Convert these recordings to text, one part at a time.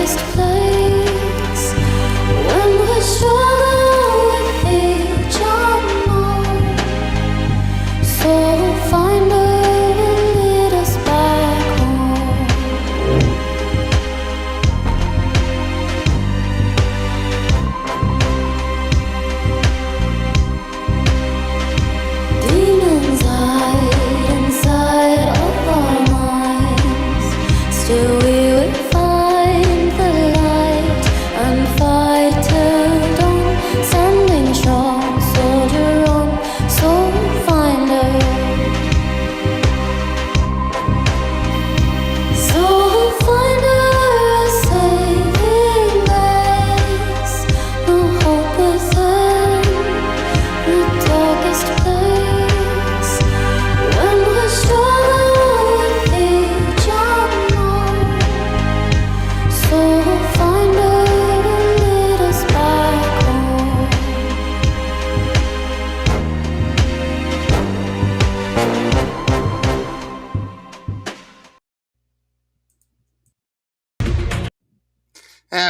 darkest place when we struggle with each unknown. So find her and lead us back home. Demons hide inside of our minds. Still we will find the light and fight till dawn. Standing strong, soldier on. So find her. So find her a saving grace. No hope within the darkest place when we struggle with each unknown. So find her and lead us back home.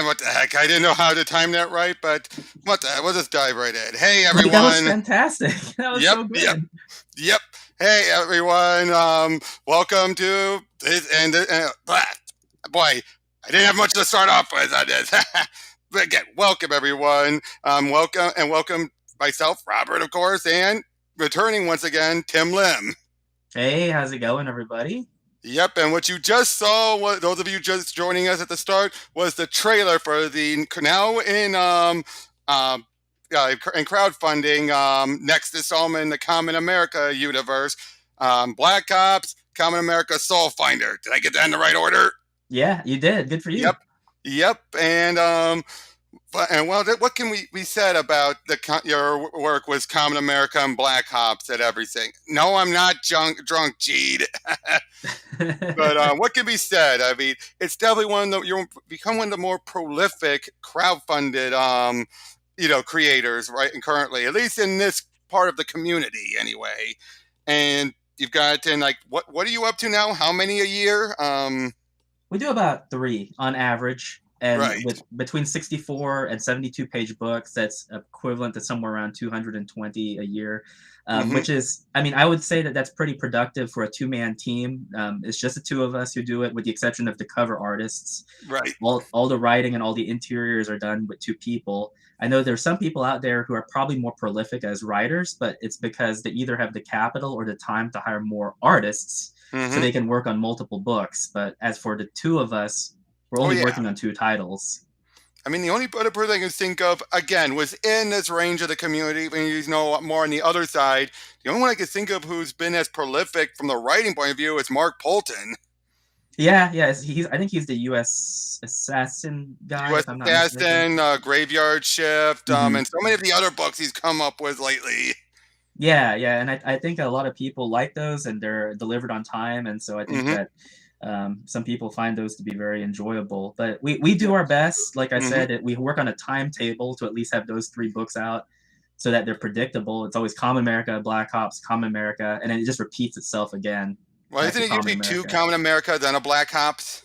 What the heck? I didn't know how to time that right, but what the heck? We'll just dive right in. Hey, Wait, that was everyone. fantastic. That was Yep, so yep, good. yep. Hey, everyone. Welcome to this, and boy, I didn't have much to start off with on this. But again, welcome, everyone. Welcome myself, Robert, of course, and returning once again, Tim Lim. Hey, how's it going, everybody? Yep, and what you just saw, those of you just joining us at the start, was the trailer for the now in crowdfunding next installment in the Common America universe, Black Ops, Common America Soul Finder. Did I get that in the right order? Yeah, you did. Good for you. Yep, and what can we said about your work with Common America and Black Ops and everything? No, I'm not drunk, Jeed. But what can be said? I mean, it's definitely you've become one of the more prolific crowdfunded, creators, right? And currently, at least in this part of the community, anyway. And you've gotten like, what are you up to now? How many a year? We do about 3 on average, and Right. with between 64 and 72 page books, that's equivalent to somewhere around 220 a year. Mhm. Which is, I mean, I would say that that's pretty productive for a 2-man team. It's just the 2 of us who do it, with the exception of the cover artists. Right. All the writing and all the interiors are done with 2 people. I know there's some people out there who are probably more prolific as writers, but it's because they either have the capital or the time to hire more artists so Mhm. they can work on multiple books. But as for the 2 of us, we're Oh, only yeah. working on 2 titles. I mean, the only other person I can think of, again, within this range of the community, when you know more on the other side, the only one I can think of who's been as prolific from the writing point of view is Mark Polton. Yeah, I think he's the U.S. Assassin guy, U.S. if I'm not mistaken. Assassin, Graveyard Shift, Mhm. and so many of the other books he's come up with lately. Yeah, and I think a lot of people like those, and they're delivered on time, and so I think Hmm. that some people find those to be very enjoyable. But we do our best. Like I Hmm. said, we work on a timetable to at least have those 3 books out so that they're predictable. It's always Common America, Black Ops, Common America, and then it just repeats itself again Well, back isn't to it Common usually 2 America. Common America, then a Black Ops?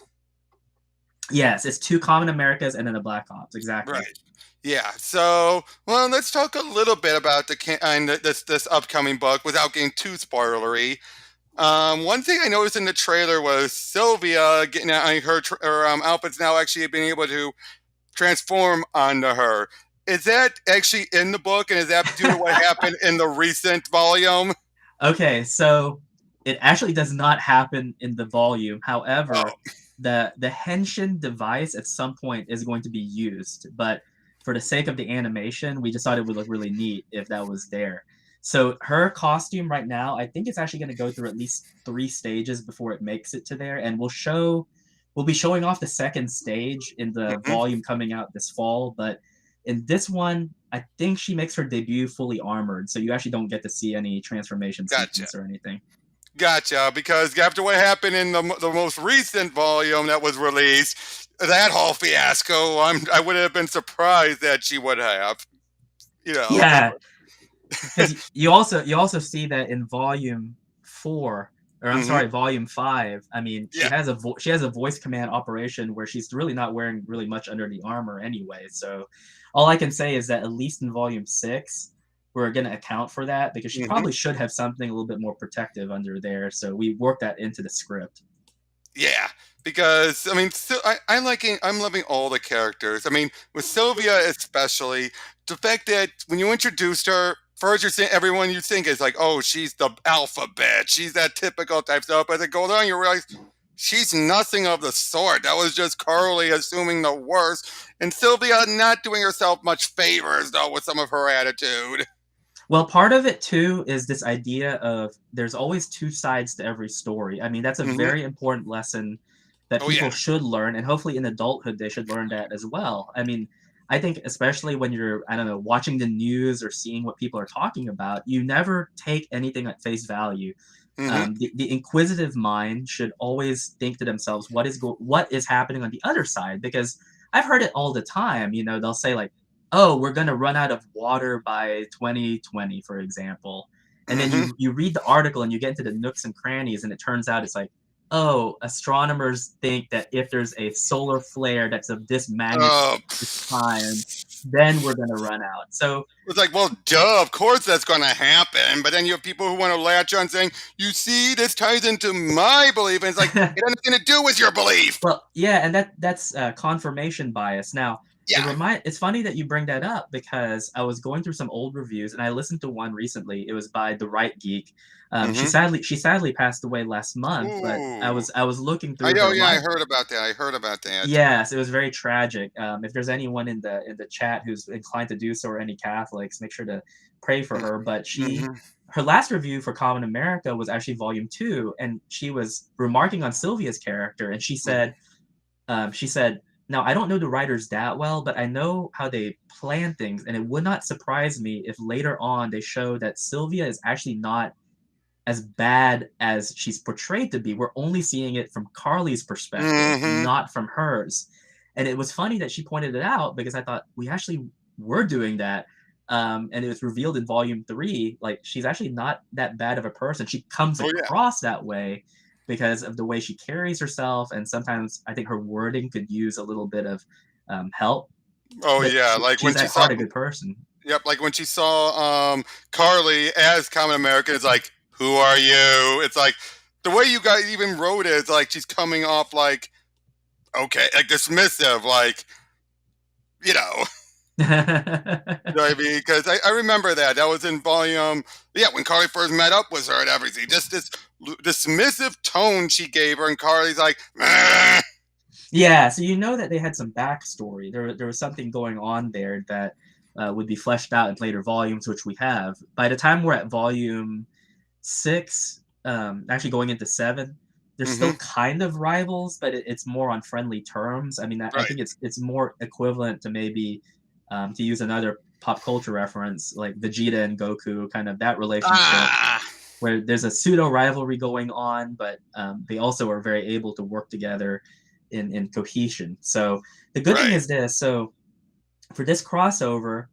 Yes, it's 2 Common Americas and then a Black Ops, exactly. Right. Yeah. So, well, let's talk a little bit about this upcoming book without getting too spoilery. One thing I noticed in the trailer was Sylvia getting her outfit's now actually being able to transform onto her. Is that actually in the book, and is that due to what happened in the recent volume? Okay, so it actually does not happen in the volume. Oh, However, the henshin device at some point is going to be used, but for the sake of the animation, we just thought it would look really neat if that was there. So her costume right now, I think it's actually going to go through at least 3 stages before it makes it to there, and we'll be showing off the second stage in the mhm. volume coming out this fall, but in this one, I think she makes her debut fully armored, so you actually don't get to see any transformation Gotcha. sequence or anything. Gotcha. Because after what happened in the most recent volume that was released, that whole fiasco, I would have been surprised that she would have. You know. Yeah, because you also see that in volume 4, or I'm Mm-hmm. sorry, volume 5. I mean, Yeah. she has a voice command operation where she's really not wearing really much under the armor anyway. So all I can say is that at least in volume 6, we're going to account for that because she Mm-hmm. probably should have something a little bit more protective under there. So we worked that into the script. Yeah, because I mean, so I'm loving all the characters. I mean, with Sylvia especially, the fact that when you introduced her, first you're saying everyone you think is like, oh, she's the alphabet, she's that typical type stuff. But as it goes on, you realize she's nothing of the sort. That was just Carly assuming the worst, and Sylvia not doing herself much favors though with some of her attitude. Well, part of it too is this idea of there's always two sides to every story. I mean, that's a Hmm. very important lesson that Oh yeah. people should learn, and hopefully in adulthood they should learn that as well. I mean, I think especially when you're, I don't know, watching the news or seeing what people are talking about, you never take anything at face value. Hmm. The inquisitive mind should always think to themselves, what is happening on the other side? Because I've heard it all the time. You know, they'll say like, "Oh, we're gonna run out of water by 2020," for example, and then Hmm. you read the article and you get into the nooks and crannies, and it turns out it's like, "Oh, astronomers think that if there's a solar flare that's of this magnitude, Oh. this time, then we're gonna run out." So It's like, well, duh, of course that's going to happen. But then you have people who want to latch on saying, you see, this ties into my belief. And it's like, it has nothing to do with your belief. well, yeah, and that's confirmation bias. Now, Yeah. it's funny that you bring that up because I was going through some old reviews and I listened to one recently. It was by the Right Geek. Mm-hmm. She sadly passed away last month, but Ooh. I was looking I through know. her Yeah, I life. heard about that. I heard about that. Yes, it was very tragic. If there's anyone in the chat who's inclined to do so, or any Catholics, make sure to pray for her. But Mm-hmm. her last review for Common America was actually volume 2, and she was remarking on Sylvia's character, and she said, "Now I don't know the writers that well, but I know how they plan things, and it would not surprise me if later on they show that Sylvia is actually not as bad as she's portrayed to be. We're only seeing it from Carly's perspective, Mm-hmm. not from hers." And it was funny that she pointed it out because I thought we actually were doing that. And it was revealed in volume 3, like she's actually not that bad of a person. She comes Oh, yeah. across that way because of the way she carries herself, and sometimes I think her wording could use a little bit of help. Oh, But yeah. Like when she's she at saw, heart a good person. yep, like when she saw Carly as Common American, it's like, who are you? It's like, the way you guys even wrote it, it's like she's coming off like, okay, like dismissive, like, you know. You know what I mean? Because I remember that. That was in volume, yeah, when Carly first met up with her and everything. Just this dismissive tone she gave her, and Carly's like, "Meh." Yeah, so you know that they had some backstory. There was something going on there that would be fleshed out in later volumes, which we have. By the time we're at volume 6, actually going into 7, they're still Mm-hmm. kind of rivals, but it's more on friendly terms. I mean, I Right. think it's more equivalent to maybe, to use another pop culture reference, like Vegeta and Goku, kind of that relationship Ah, where there's a pseudo rivalry going on, but they also are very able to work together in cohesion. So the good thing right. is this. So for this crossover,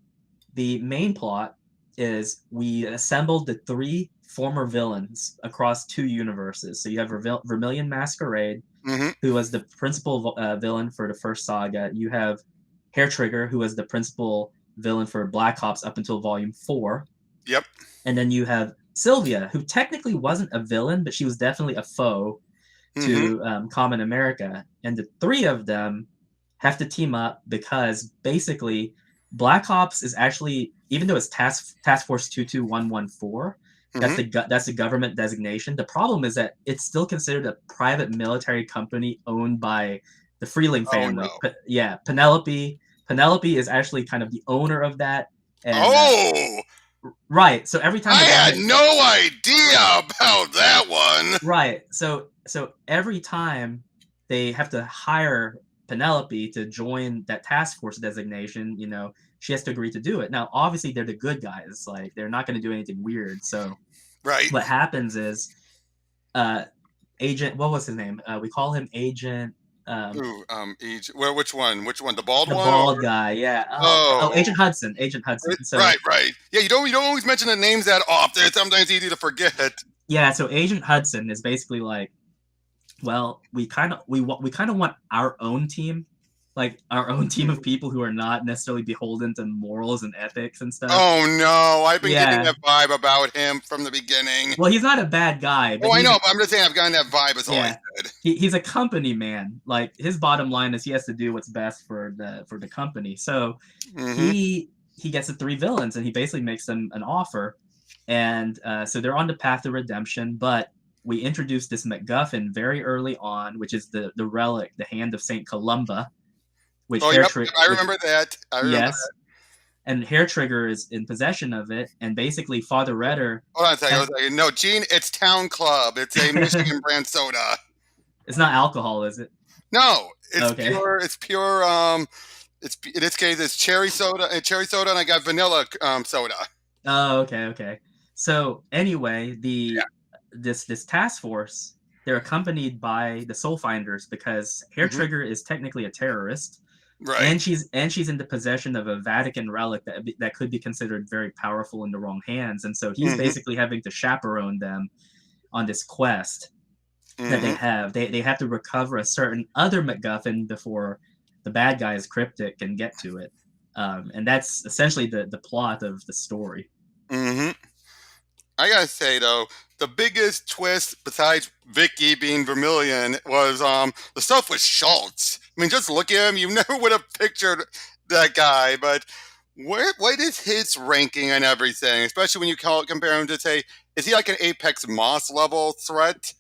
the main plot is we assembled the 3 former villains across 2 universes. So you have Vermilion Masquerade, Mm-hmm. who was the principal villain for the first saga. You have Hair Trigger, who was the principal villain for Black Ops up until Volume 4. Yep. And then you have Sylvia, who technically wasn't a villain, but she was definitely a foe Mm-hmm. to Common America. And the 3 of them have to team up because basically Black Ops is actually, even though it's Task Force 22114, Mm-hmm. that's the government designation. The problem is that it's still considered a private military company owned by the Freeling Oh family. no. Yeah, Penelope is actually kind of the owner of that, and Oh, right. So every time I the had government no idea about that one. Right. So every time they have to hire Penelope to join that task force designation, you know, she has to agree to do it. Now, obviously, they're the good guys. Like they're not going to do anything weird. So Right. what happens is, uh, Agent, what was his name? We call him Agent, Ooh, well, which one? Which one? The bald the one, or bald guy. Yeah. Oh, oh, Agent Hudson. Agent Hudson. So right, right. Yeah, you don't always mention the names that often. It's sometimes easy to forget. Yeah, so Agent Hudson is basically like, well, we kind of want our own team, like our own team of people who are not necessarily beholden to morals and ethics and stuff. Oh no, I've been getting Yeah. that vibe about him from the beginning. Well, he's not a bad guy, but Oh, I know, but I'm just saying I've gotten that vibe. Is all I yeah, said. he's a company man. Like his bottom line is he has to do what's best for the company. So Mm-hmm. he gets the three villains and he basically makes them an offer, and so they're on the path to redemption. But we introduced this MacGuffin very early on, which is the relic, the hand of Saint Columba, which Oh, yep, I remember that. I remember yes, that. and Hair Trigger is in possession of it, and basically Father Redder Hold on a second. has No, Gene, it's Town Club. It's a Michigan brand soda. it's not alcohol, is it? No, it's Okay. pure. It's pure. It's in this case it's cherry soda, and I got vanilla soda. Oh, okay. So anyway, Yeah. this task force, they're accompanied by the Soul Finders because Hair Hmm. Trigger is technically a terrorist, Right. and she's in the possession of a Vatican relic that could be considered very powerful in the wrong hands, and so he's Hmm. basically having to chaperone them on this quest that they Hmm. have. They have to recover a certain other MacGuffin before the bad guy's cryptic can get to it, and that's essentially the plot of the story. Hmm. I gotta say though, the biggest twist besides Vicky being Vermilion was the stuff with Schultz. I mean, just look at him. You never would have pictured that guy, but what is his ranking and everything? Especially when you compare him to say, is he like an Apex Moss level threat?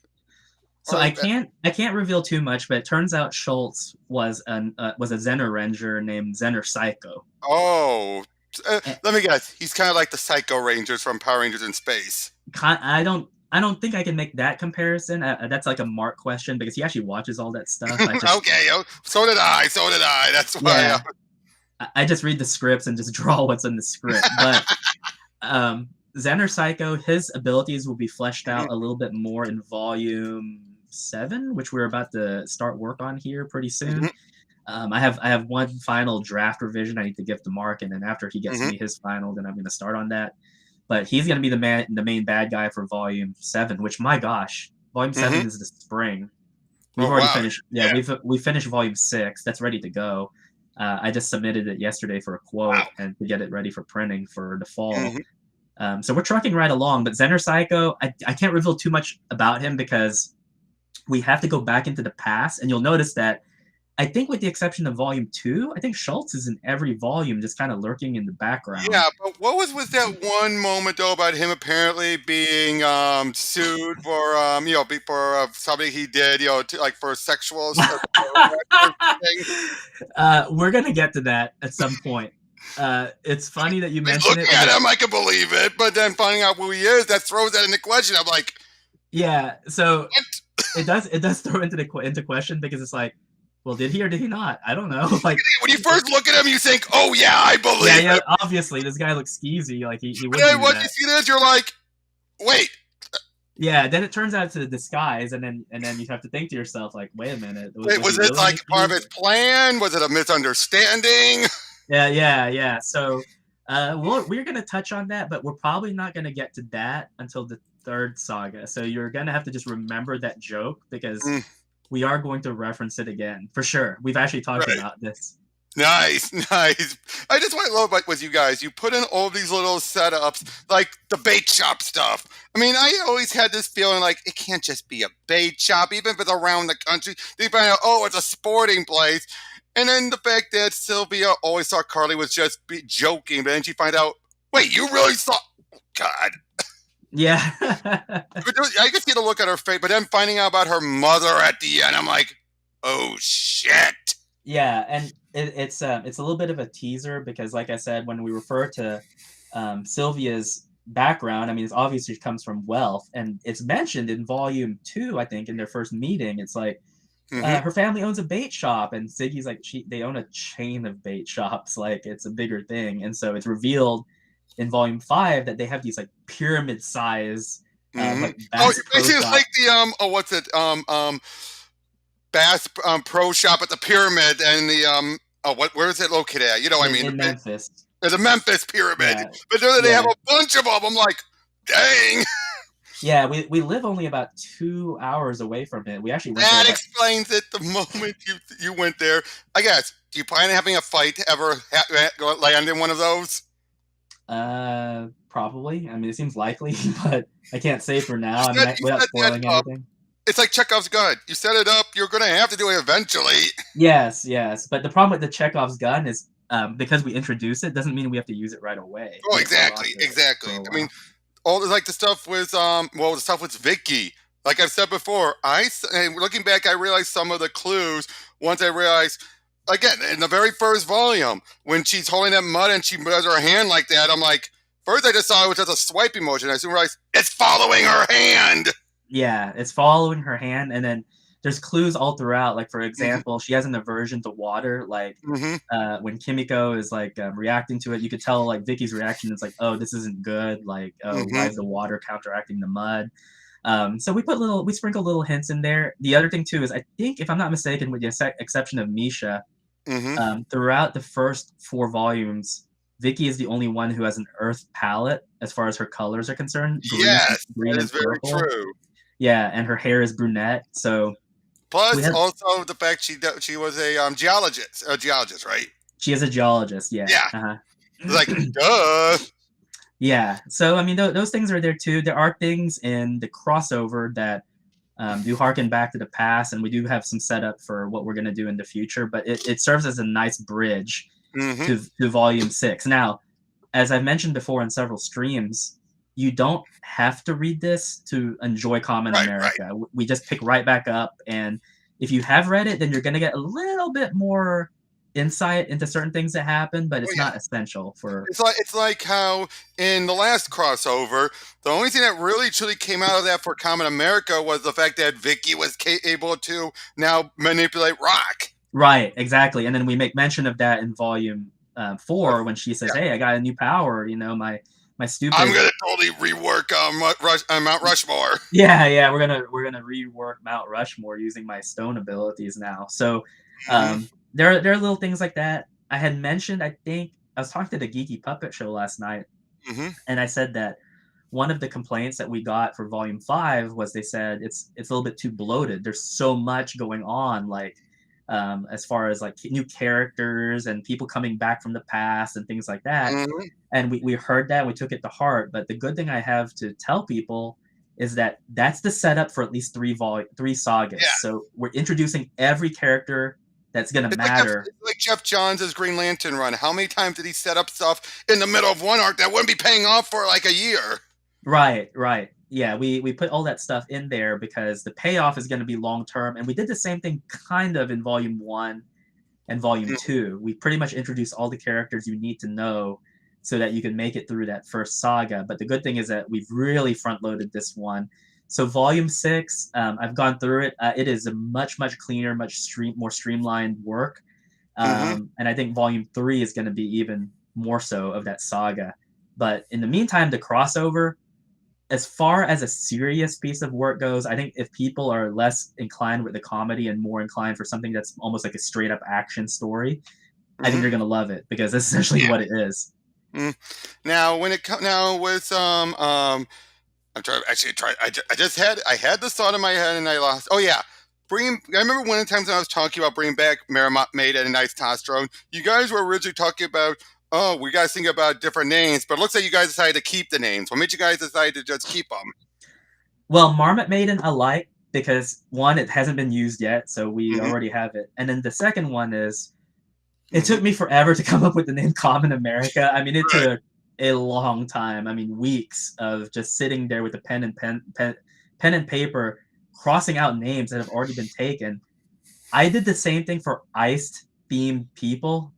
So Or I can't reveal too much, but it turns out Schultz was a Zener Ranger named Zener Psycho. oh, And let me guess. He's kind of like the Psycho Rangers from Power Rangers in Space. I don't think I can make that comparison. That's like a Mark question because he actually watches all that stuff. I just Okay, so did I. So did I. That's why. yeah, I just read the scripts and just draw what's in the script. But Xander Psycho, his abilities will be fleshed out a little bit more in volume 7, which we're about to start work on here pretty soon. Hmm. I have one final draft revision I need to give to Mark, and then after he gets Hmm. me his final, then I'm going to start on that. But he's going to be the main bad guy for volume 7. Which, my gosh, volume Hmm. 7 is the spring. We've Oh already wow. finished. Yeah, Yeah. we finished volume 6. That's ready to go. I just submitted it yesterday for a Wow. quote and to get it ready for printing for the fall. Hmm. So we're trucking right along. But Zener Psycho, I can't reveal too much about him because we have to go back into the past, and you'll notice that I think, with the exception of volume 2, I think Schultz is in every volume, just kind of lurking in the background. Yeah, but what was with that one moment though about him apparently being sued for for something he did like for sexual thing? We're gonna get to that at some point. It's funny that you I mean, mention it looking at because him, I can believe it, but then finding out who he is, that throws that into question. I'm like, yeah, so what? it does throw into question because it's like, well, did he or did he not? I don't know. Like, When you first look at him, you think, oh yeah, I yeah, believe yeah. it. Obviously, this guy looks skeezy. Like he But would then do once you that. see this, you're like, wait, Yeah. Then it turns out it's a disguise, and then you have to think to yourself, like, wait a minute, was was he it really like part of his misused? plan? Was it a misunderstanding? Yeah. So, we're gonna touch on that, but we're probably not gonna get to that until the third saga. So you're gonna have to just remember that joke because Mm, we are going to reference it again for sure. We've actually talked right. about this. Nice, nice. I just want to love like with you guys. You put in all these little setups, like the bait shop stuff. I mean, I always had this feeling like it can't just be a bait shop, even if it's around the country. They find out, oh, it's a sporting place, and then the fact that Sylvia always thought Carly was just joking, but then she find out, wait, you really saw? God, Yeah. I could see the look at her face, but then finding out about her mother at the end, I'm like, oh shit. Yeah, and it's a little bit of a teaser because, like I said, when we refer to Sylvia's background, I mean, it's obviously she comes from wealth, and it's mentioned in volume 2, I think, in their first meeting. It's like Hmm. her family owns a bait shop, and Ziggy's like they own a chain of bait shops, like it's a bigger thing, and so it's revealed in volume 5 that they have these like pyramid size, Hmm. like Oh, Bass you're Pro basically Shop like the oh, what's it Bass Pro Shop at the Pyramid and the where is it located at? You know, what I mean, in Memphis. there's a Memphis Pyramid, Yeah, but there they have yeah. a bunch of them. I'm like, dang. Yeah, we live only about 2 hours away from it. We actually went there That about explains it. The moment you went there, I guess. Do you plan on having a fight to ever land in one of those? probably. I mean, it seems likely, but I can't say for now. I mean, You without set that spoiling up. anything. It's like Chekhov's gun. You set it up. You're gonna have to do it eventually. Yes, yes. But the problem with the Chekhov's gun is because we introduce it doesn't mean we have to use it right away. Oh, We can hold on exactly, to it exactly. for a I mean, while. all the like the stuff with the stuff with Vicky. Like I've said before, and looking back, I realized some of the clues. Once I realized, again, in the very first volume, when she's holding that mud and she does her hand like that, I'm like, first I just saw it was just a swiping motion. I soon realized it's following her hand. Yeah, it's following her hand, and then there's clues all throughout. Like for Mm-hmm. example, she has an aversion to water. Like Mm-hmm. when Kimiko is like reacting to it, you could tell like Vicky's reaction is like, "Oh, this isn't good." Like, "Oh, why Mm-hmm. is the water counteracting the mud?" So we sprinkle little hints in there. The other thing too is I think if I'm not mistaken, with the exception of Misha, Mm-hmm. throughout the first 4 volumes, Vicky is the only one who has an earth palette as far as her colors are concerned, Yes, green that and is very purple. true. Yeah, and her hair is brunette. So we Plus, have also the fact she was a geologist, right? she is a geologist. Yeah. Yeah, Uh-huh. it's like duh. Yeah. So I mean, those things are there too. There are things in the crossover that do harken back to the past, and we do have some setup for what we're going to do in the future. But it serves as a nice bridge Mm-hmm. to Volume 6. Now, as I've mentioned before in several streams, you don't have to read this to enjoy Common Right, right. America. We just pick right back up, and if you have read it, then you're going to get a little bit more insight into certain things that happen, but Oh it's yeah. not essential for. It's like how in the last crossover, the only thing that really truly came out of that for Common America was the fact that Vicky was able to now manipulate rock. Right, exactly. And then we make mention of that in Volume 4 when she says, Yeah, "Hey, I got a new power." You know, my I'm stupid. gonna totally rework Mount Rushmore. Yeah, yeah. We're gonna rework Mount Rushmore using my stone abilities now. So Mm-hmm. there are little things like that. I had mentioned. I think I was talking to the Geeky Puppet Show last night, Mm-hmm. and I said that one of the complaints that we got for Volume 5 was they said it's a little bit too bloated. There's so much going on, like as far as like new characters and people coming back from the past and things like that. Mm-hmm. And we heard that, we took it to heart. But the good thing I have to tell people is that that's the setup for at least three sagas. Yeah, So we're introducing every character that's gonna matter. it's like Jeff Johns' Green Lantern run. How many times did he set up stuff in the middle of one arc that wouldn't be paying off for like a year? Right, right. Yeah, we put all that stuff in there because the payoff is going to be long term, and we did the same thing kind of in Volume 1 and Volume Mm-hmm. 2. We pretty much introduced all the characters you need to know so that you can make it through that first saga. But the good thing is that we've really front loaded this one. So Volume 6, I've gone through it. It is a much cleaner, more streamlined work, Mm-hmm. and I think Volume 3 is going to be even more so of that saga. But in the meantime, the crossover, as far as a serious piece of work goes, I think if people are less inclined with the comedy and more inclined for something that's almost like a straight up action story, I think Mm-hmm. they're gonna love it because that's essentially what it is. Mm. Now, when it now with I'm trying actually try. I had this thought in my head and I lost. Oh yeah, bringing. I remember one of the times when I was talking about bringing back Maid and a nice testosterone. You guys were originally talking about. Oh, we guys think about different names, but it looks like you guys decided to keep the names. What made you guys decide to just keep them? Well, Marmot Maiden I like because one, it hasn't been used yet, so we Mm-hmm. already have it. And then the second one is it took Mm-hmm. me forever to come up with the name Common America. I mean, it Right. took a long time. I mean, weeks of just sitting there with a pen and paper, crossing out names that have already been taken. I did the same thing for iced themed people,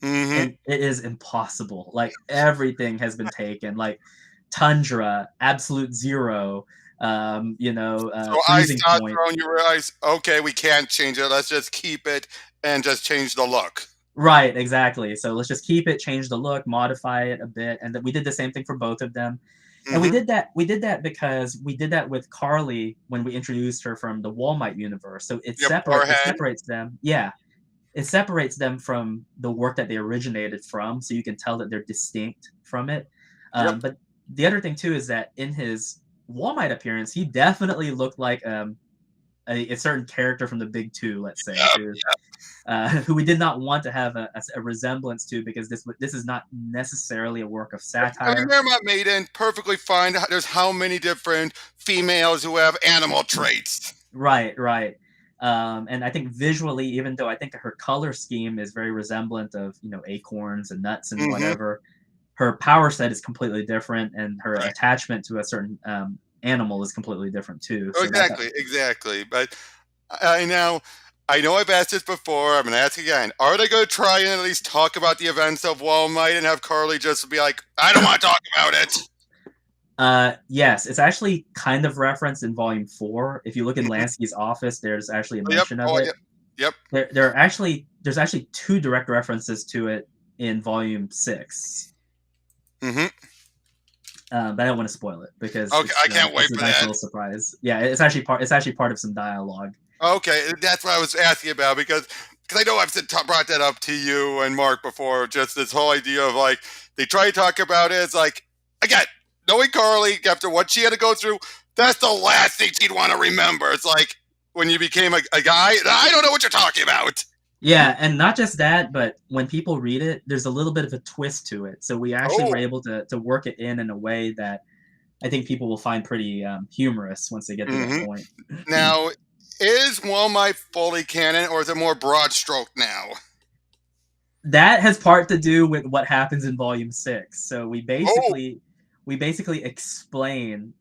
Mm-hmm. and it is impossible. Like everything has been taken, like Tundra, Absolute Zero, So I Freezing start Point. throwing. You realize, okay, we can't change it. Let's just keep it and just change the look. Right, exactly. So let's just keep it, change the look, modify it a bit, and we did the same thing for both of them. And we Mm-hmm. did that. We did that because we did that with Carly when we introduced her from the Walmart universe. So Yep. it Forehead. separates them. Yeah, it separates them from the work that they originated from, so you can tell that they're distinct from it. Yep. But the other thing too is that in his Wall Knight appearance, he definitely looked like a certain character from the Big Two, let's say, Yep. who we did not want to have a resemblance to, because this is not necessarily a work of I mean, satire. Mermaid Maiden, perfectly fine. There's how many different females who have animal traits. Right, right. And I think visually, even though I think her color scheme is very resemblant of, acorns and nuts and Mm-hmm. whatever, her power set is completely different, and her Right. attachment to a certain animal is completely different too. Oh, So that exactly. But I know I've asked this before. I'm going to ask again. Are they going to try and at least talk about the events of Wall Knight and have Carly just be like, I don't want to talk about it? yes, it's actually kind of referenced in Volume 4. If you look in Lansky's office, there's actually a Yep. mention of Oh, it. yep. There's actually 2 direct references to it in Volume 6. Mm-hmm. But I don't want to spoil it because Okay, I can't wait it's a for nice that. little surprise. Yeah, it's actually part of some dialogue. Okay, that's what I was asking about because I know I've brought that up to you and Mark before. Just this whole idea of like they try to talk about it. It's like again, knowing Carly after what she had to go through, that's the last thing she'd want to remember. It's like when you became a guy. I don't know what you're talking about. Yeah, and not just that, but when people read it, there's a little bit of a twist to it. So we actually were Oh, able to work it in a way that I think people will find pretty humorous once they get to that point. Now, is Walmart fully canon, or is it more broad stroke now? That has part to do with what happens in Volume 6. So we Oh, basically explain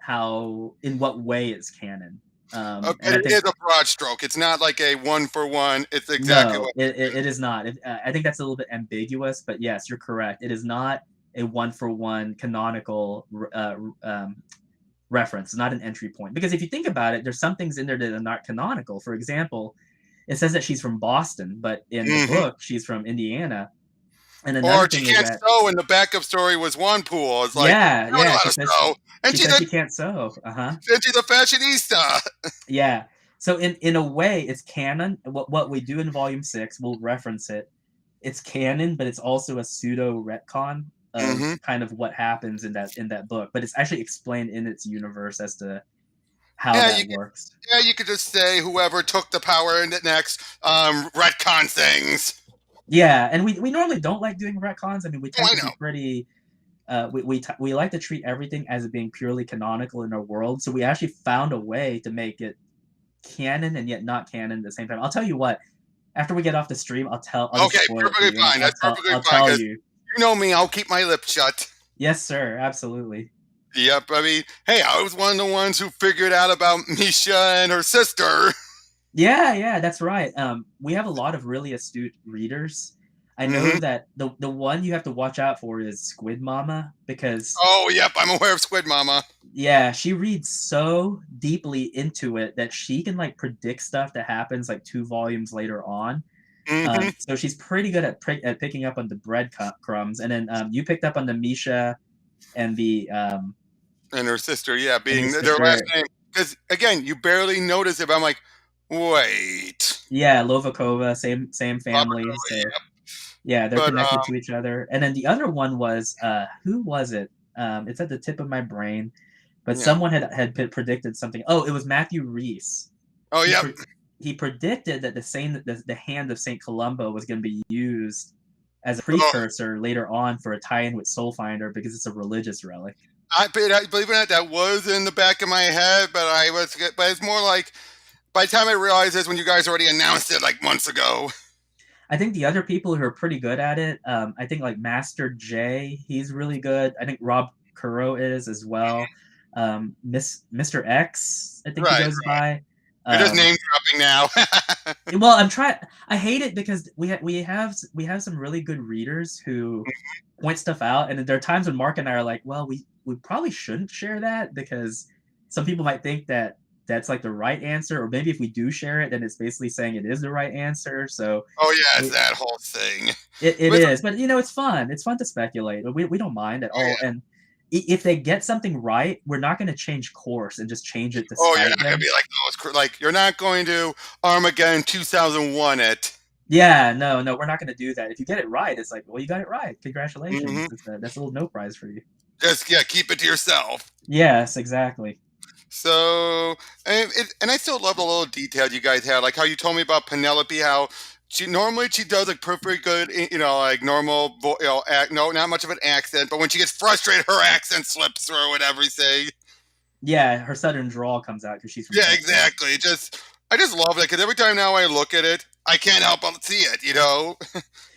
in what way it's canon. okay, And I it think is a broad stroke. It's not like a one for one. It's exactly no, what. it is not. I think that's a little bit ambiguous, but yes, you're correct. It is not a one-for-one canonical reference, not an entry point. Because if you think about it, there's some things in there that are not canonical. For example, it says that she's from Boston, but in the Mm-hmm. book, she's from Indiana. And another Or she thing is can't that sew, and the backup story was one pool. It's like, I don't know yeah, how to sew. And she says she can't sew. Uh-huh. she's a fashionista. Yeah. So in a way, it's canon. What we do in Volume 6, we'll reference it. It's canon, but it's also a pseudo retcon of Mm-hmm. kind of what happens in that book. But it's actually explained in its universe as to how Yeah, that works. you could just say whoever took the power in it next retcon things. Yeah, and we normally don't like doing retcons. I mean, we Oh, tend I to be know. pretty. We like to treat everything as it being purely canonical in our world. So we actually found a way to make it canon and yet not canon at the same time. I'll tell you what. After we get off the stream, I'll just Okay, spoil it for perfectly you, and fine. That's perfectly I'll fine tell because you. you know me. I'll keep my lips shut. Yes, sir. Absolutely. Yep. I mean, hey, I was one of the ones who figured out about Misha and her sister. Yeah, that's right. We have a lot of really astute readers. I know Mm-hmm. that the one you have to watch out for is Squid Mama, because Oh, yep. I'm aware of Squid Mama. yeah, she reads so deeply into it that she can like predict stuff that happens like 2 volumes later on. Mm-hmm. So she's pretty good at picking up on the breadcrumbs. And then you picked up on the Misha and the And her sister, yeah, and her being their last sister. name. Because again, you barely notice it. But I'm like, wait. Yeah, Lovakova, same family. Probably, So yep. yeah, they're But connected to each other. And then the other one was who was it? It's at the tip of my brain, but yeah. someone had predicted something. Oh, it was Matthew Reese. Oh, He yep. he predicted that the hand of Saint Columba was going to be used as a Oh, precursor later on for a tie-in with Soulfinder because it's a religious relic. believe it or not, that was in the back of my head, but it's more like by the time I realized this when you guys already announced it like months ago. I think the other people who are pretty good at it, I think like Master J, he's really good. I think Rob Kuro is as well. Mr. X, I think he Right. goes by. You're just name dropping now. Well, I'm trying. I hate it because we have some really good readers who point stuff out, and there are times when Mark and I are like, well, we probably shouldn't share that because some people might think that that's like the right answer, or maybe if we do share it, then it's basically saying it is the right answer. So Oh yeah, it's we, that whole thing. it But is, but it's fun. It's fun to speculate. We don't mind at oh all. yeah, And if they get something right, we're not going to change course and just change it to oh you're spite not gonna them. be like like you're not going to Armageddon 2001 it. Yeah, no, we're not going to do that. If you get it right, it's like, well, you got it right. Congratulations. Mm-hmm. That's a little no prize for you. Just keep it to yourself. Yes, exactly. So, and I still love the little detail you guys had, like how you told me about Penelope, how she does like pretty good, like normal, no, not much of an accent, but when she gets frustrated, her accent slips through and everything. Yeah, her southern drawl comes out because she's from Yeah, Texas. exactly. I just love it because every time now I look at it, I can't help but see it.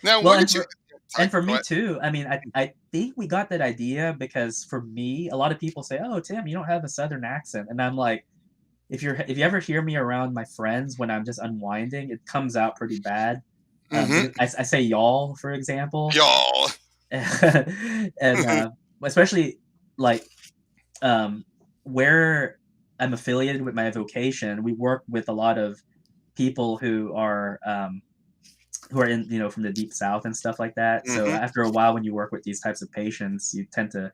Now, Well, where did you? Sorry, and for go me ahead. too. I mean, I think we got that idea because for me, a lot of people say, "Oh, Tim, you don't have a southern accent," and I'm like, if you ever hear me around my friends when I'm just unwinding, it comes out pretty bad. Mm-hmm. Because I say y'all, for example, Y'all. and especially like um, where I'm affiliated with my vocation, we work with a lot of people who are in from the deep south and stuff like that. So Mm-hmm. after a while, when you work with these types of patients, you tend to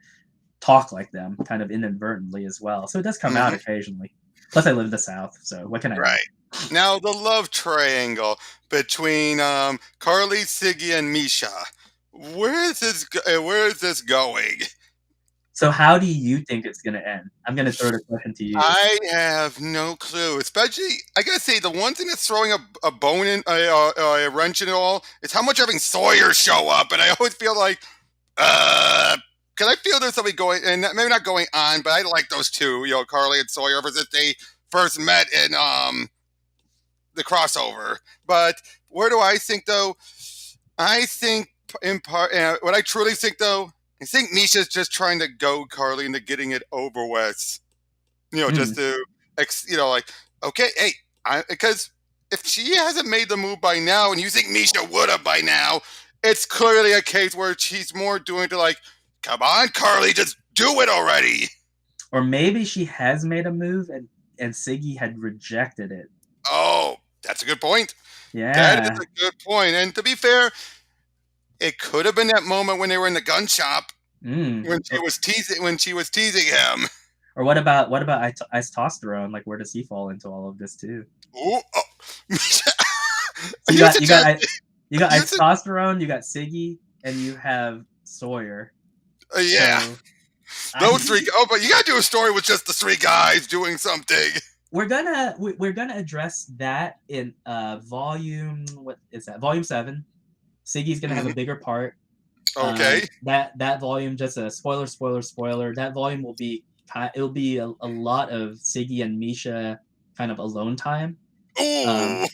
talk like them, kind of inadvertently as well. So it does come out Mm-hmm. occasionally. Plus, I live in the south, so what can I do? Right. Now, the love triangle between Carly, Siggy, and Misha. Where is this going? So how do you think it's gonna end? I'm gonna throw the question to you. I have no clue. Especially, I gotta say, the one thing that's throwing a bone in a wrench in it all is how much having Sawyer show up, and I always feel like, because I feel there's something going, and maybe not going on, but I like those two, Carly and Sawyer, ever since they first met in the crossover. But where do I think though? I think in part, what I truly think though, I think Misha's just trying to goad Carly into getting it over with. Just Mm. to, like, okay, hey, because if she hasn't made the move by now, and you think Misha would have by now, it's clearly a case where she's more doing to like, come on, Carly, just do it already. Or maybe she has made a move and Siggy had rejected it. Oh, that's a good point. That is Yeah. a good point. And to be fair, it could have been that moment when they were in the gun shop Mm. when she was teasing him. Or what about isotosterone? Like, where does he fall into all of this too? Ooh, oh. So you you got you got suggest you got you su- isotosterone, you got Siggy, and you have Sawyer. yeah, So those I three. Oh, but you gotta do a story with just the three guys doing something. we're gonna address that in volume what is that volume 7. Siggy's gonna have a Mhm. bigger part. Okay. That volume, just a spoiler, that volume will be it'll be a lot of Siggy and Misha kind of alone time. um Ooh,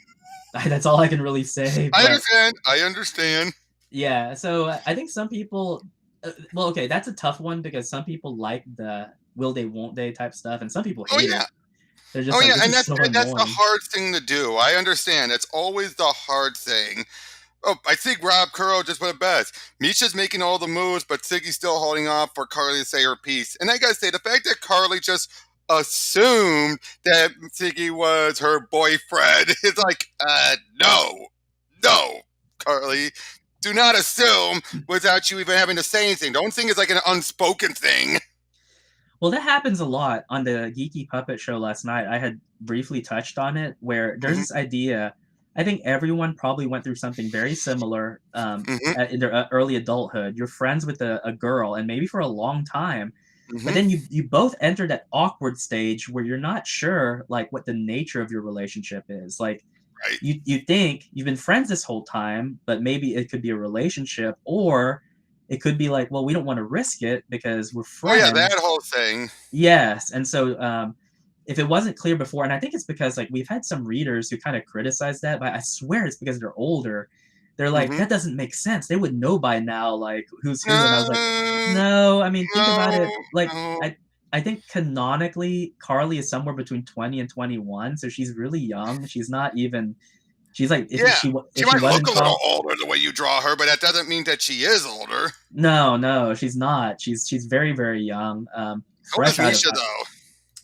that's all I can really say, I but understand. I understand. yeah. So I think some people well, okay, that's a tough one because some people like the will they won't they type stuff and some people Oh hate yeah. it. They're just Oh like, yeah, this and is that's so that's the annoying. hard thing to do. I understand. It's always the hard thing. Oh, I think Rob Curl just put it best. Misha's making all the moves, but Siggy's still holding off for Carly to say her piece. And I gotta say, the fact that Carly just assumed that Siggy was her boyfriend is like, no, Carly. Do not assume without you even having to say anything. Don't think it's like an unspoken thing. Well, that happens a lot on the Geeky Puppet Show last night. I had briefly touched on it where there's Hmm. this idea. I think everyone probably went through something very similar Hmm. in their early adulthood. You're friends with a girl, and maybe for a long time, but Hmm. then you both enter that awkward stage where you're not sure like what the nature of your relationship is. Like Right. you think you've been friends this whole time, but maybe it could be a relationship, or it could be like, well, we don't want to risk it because we're Oh yeah, that friends. whole thing. Yes, and so, if it wasn't clear before, and I think it's because, like, we've had some readers who kinda criticize that, but I swear it's because they're older. They're like, Hmm. "That doesn't make sense. They would know by now, like, who's who," and I was like, No, "No, I mean, think about no, it, like, no. I think canonically, Carly is somewhere between 20 and 21, so she's really young. She's not even she's like Yeah, she if she might was look in a little college. older the way you draw her, but that doesn't mean that she is older. No, no, she's not. She's very, very young, How old is fresh out of Misha though?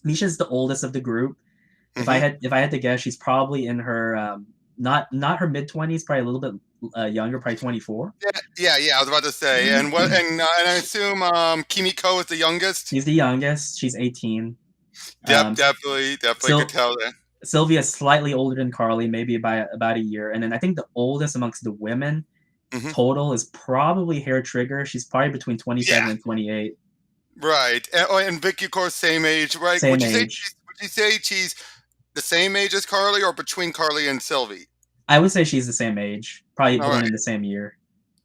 Misha's the oldest of the group. Hmm. If I had to guess, she's probably in her not her mid-20s, probably a little bit younger, probably 24. Yeah. I was about to say, and I assume Kimiko is the youngest. She's the youngest. She's 18. Yep, Um, definitely could Sil- tell that. Sylvia's slightly older than Carly, maybe by about a year. And then I think the oldest amongst the women Hmm. total is probably Hair Trigger. She's probably between Yeah, 27 and 28. Right. And Vicky, of course, same age, right? Same age. Would you say she's the same age as Carly, or between Carly and Sylvie? I would say she's the same age, probably All born right. in the same year.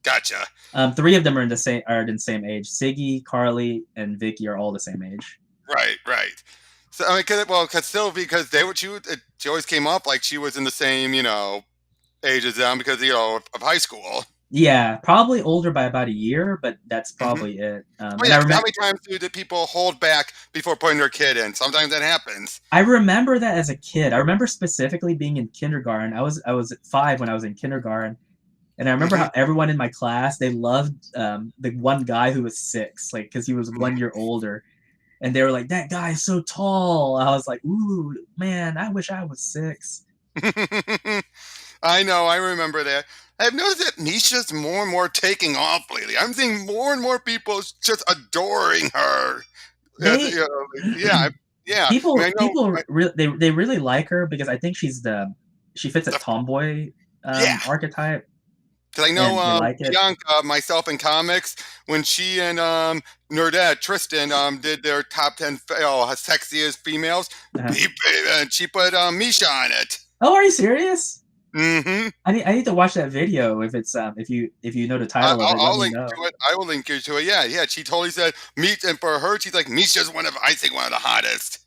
Gotcha. Three of them are in the same age. Siggy, Carly, and Vicky are all the same age. Right. Right. So I mean, cause Sylvie, because she always came up like she was in the same, age as them because of high school. Yeah, probably older by about a year, but that's Hmm. probably it. Oh And yeah, I because how remember many times do people hold back before putting their kid in? Sometimes that happens. I remember that as a kid. I remember specifically being in kindergarten. I was 5 when I was in kindergarten, and I remember Hmm. how everyone in my class they loved the one guy who was 6, like because he was 1 year older, and they were like, "That guy is so tall." I was like, "Ooh, man, I wish I was 6." I know, I remember that. I've noticed that Misha's more and more taking off lately. I'm seeing more and more people just adoring her. They Yeah, yeah. I mean, I know. they really like her because I think she fits a The, tomboy yeah, archetype, because I know and they like it. Bianca, myself in comics, when she and Nerdette Tristan did their top 10 sexiest females, Uh-huh. and she put Misha on it. Oh, are you serious? Hmm. I need to watch that video if it's if you know the title of it, let I'll me link know. to it. I will link you to it. Yeah, yeah. She totally said meet, and for her, she's like Misha's I think one of the hottest.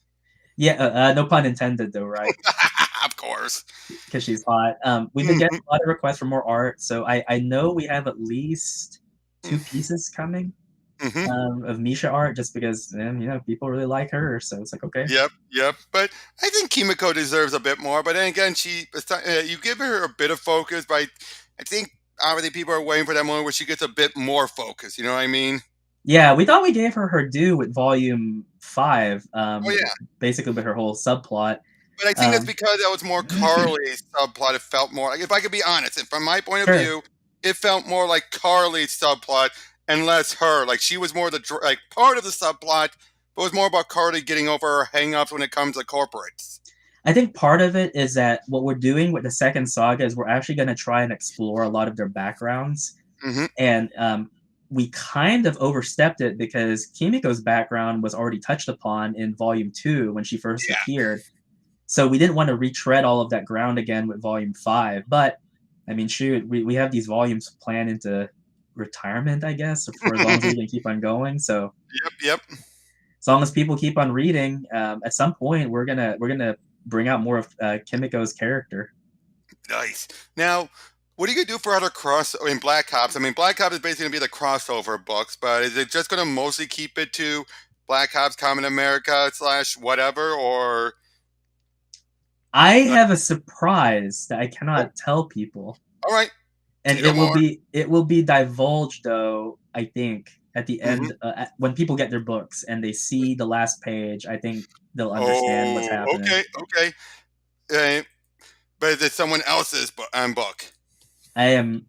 Yeah, no pun intended though, right? Of course. Because she's hot. We've been getting Hmm. a lot of requests for more art, so I know we have at least 2 pieces coming Hmm. of Misha art, just because people really like her, so it's like okay. Yep, yep. But I think Kimiko deserves a bit more. But then again, you give her a bit of focus, but I think obviously people are waiting for that moment where she gets a bit more focus. You know what I mean? Yeah, we thought we gave her her due with volume 5, Oh yeah. basically with her whole subplot. But I think that's Um, because that was more Carly's subplot. It felt more like, if I could be honest, and from my point of sure. view, it felt more like Carly's subplot and less her. Like she was more like part of the subplot, but it was more about Carly getting over her hang-ups when it comes to corporates. I think part of it is that what we're doing with the second saga is we're actually going to try and explore a lot of their backgrounds, Hmm. and we kind of overstepped it because Kimiko's background was already touched upon in Volume 2 when she first Yeah. appeared. So we didn't want to retread all of that ground again with Volume 5. But, I mean, shoot, we have these volumes planned into retirement, I guess, for as long as we can keep on going. So Yep. Yep. as long as people keep on reading, at some point we're gonna bring out more of Kimiko's character. Nice. Now, what are you gonna do for other in Black Ops? I mean, Black Ops is basically gonna be the crossover books, but is it just gonna mostly keep it to Black Ops Common America / whatever, or I uh, have a surprise that I oh, cannot tell people, all right, and say no more. it will be divulged though. I think at the Hmm. end, when people get their books and they see the last page, I think they'll understand what's Oh, happening. okay, okay. Uh, but is it someone else's book? I am.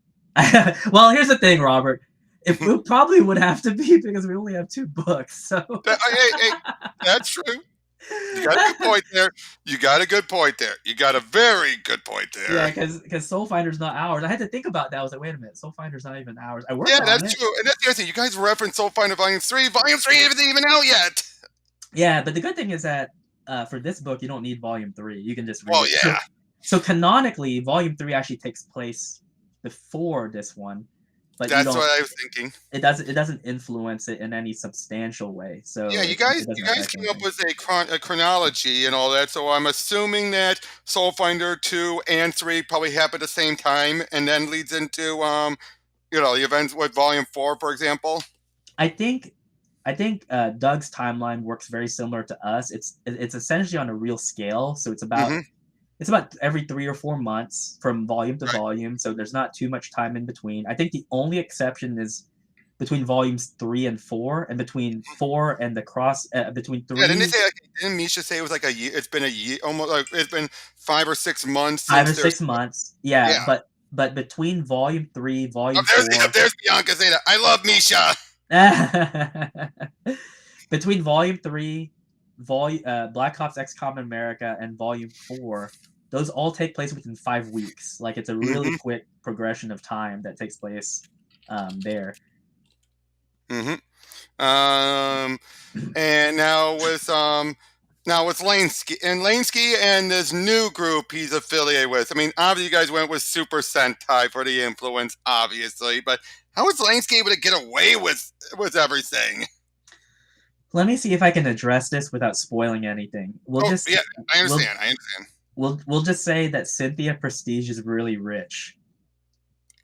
Well, here's the thing, Robert. It probably would have to be because we only have 2 books. So Hey, that's true. You got a good point there. You got a good point there. You got a very good point yeah, there. because Soul Finder's not ours. I had to think about that. I was like, wait a minute, Soul Finder's not even ours. I Yeah, worked on that's it. true. And that's the other thing. You guys referenced Soul Finder Volume 3. Volume 3 isn't even out yet. Yeah, but the good thing is that for this book, you don't need Volume 3. You can just read Well, it. yeah. So canonically, Volume 3 actually takes place before this one, but you That's don't. what I was thinking. It doesn't influence it in any substantial way. So Yeah, it you doesn't guys affect came up anything. with a chronology and all that, so I'm assuming that Soul Finder 2 and 3 probably happen at the same time, and then leads into the events with Volume 4, for example. I think Doug's timeline works very similar to us. It's essentially on a real scale, so Hmm. it's about every 3 or 4 months from volume to Right. volume. So there's not too much time in between. I think the only exception is between volumes 3 and 4, and between Yeah, didn't they three, say like, didn't Misha say it was like a year? It's been a year, almost like it's been 5 or 6 months five since or there's. 6 months. Yeah, Yeah. but between volume 3, Up volume there's four, there's Bianca saying that. I love Misha. between volume 3, volume Black Ops X Common America, and volume 4, those all take place within 5 weeks. Like it's a really Hmm. quick progression of time that takes place there. Mm-hmm. And now with Lansky and this new group he's affiliated with. I mean, obviously you guys went with Super Sentai for the influence, obviously, but how was Lansky able to get away with everything? Let me see if I can address this without spoiling anything. Oh yeah, I We'll understand. I understand. we'll just say that Cynthia Prestige is really rich.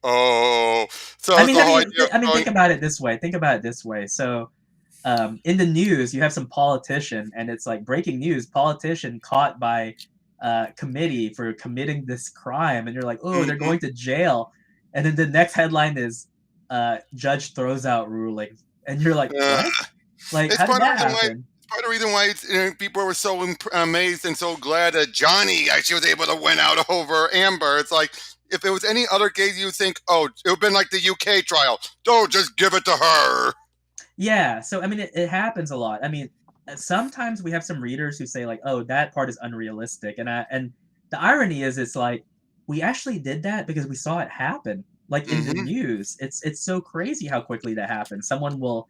Oh, so I it's mean, the I whole mean, idea of I mean, going. think about it this way. Think about it this way. So, in the news, you have some politician, and it's like breaking news: politician caught by committee for committing this crime, and you're like, oh, they're Mhm. going to jail, and then the next headline is judge throws out ruling, and you're like, Uh, what? Like, it's how did part of the that reason why. happen? Part of the reason why people were so amazed and so glad that Johnny actually was able to win out over Amber. It's like if it was any other case, you'd think, oh, it would have been like the UK trial. Don't just give it to her. Yeah, so I mean, it happens a lot. I mean, sometimes we have some readers who say like, "Oh, that part is unrealistic," and the irony is, it's like we actually did that because we saw it happen, like in the Hmm. news. It's so crazy how quickly that happens. Someone will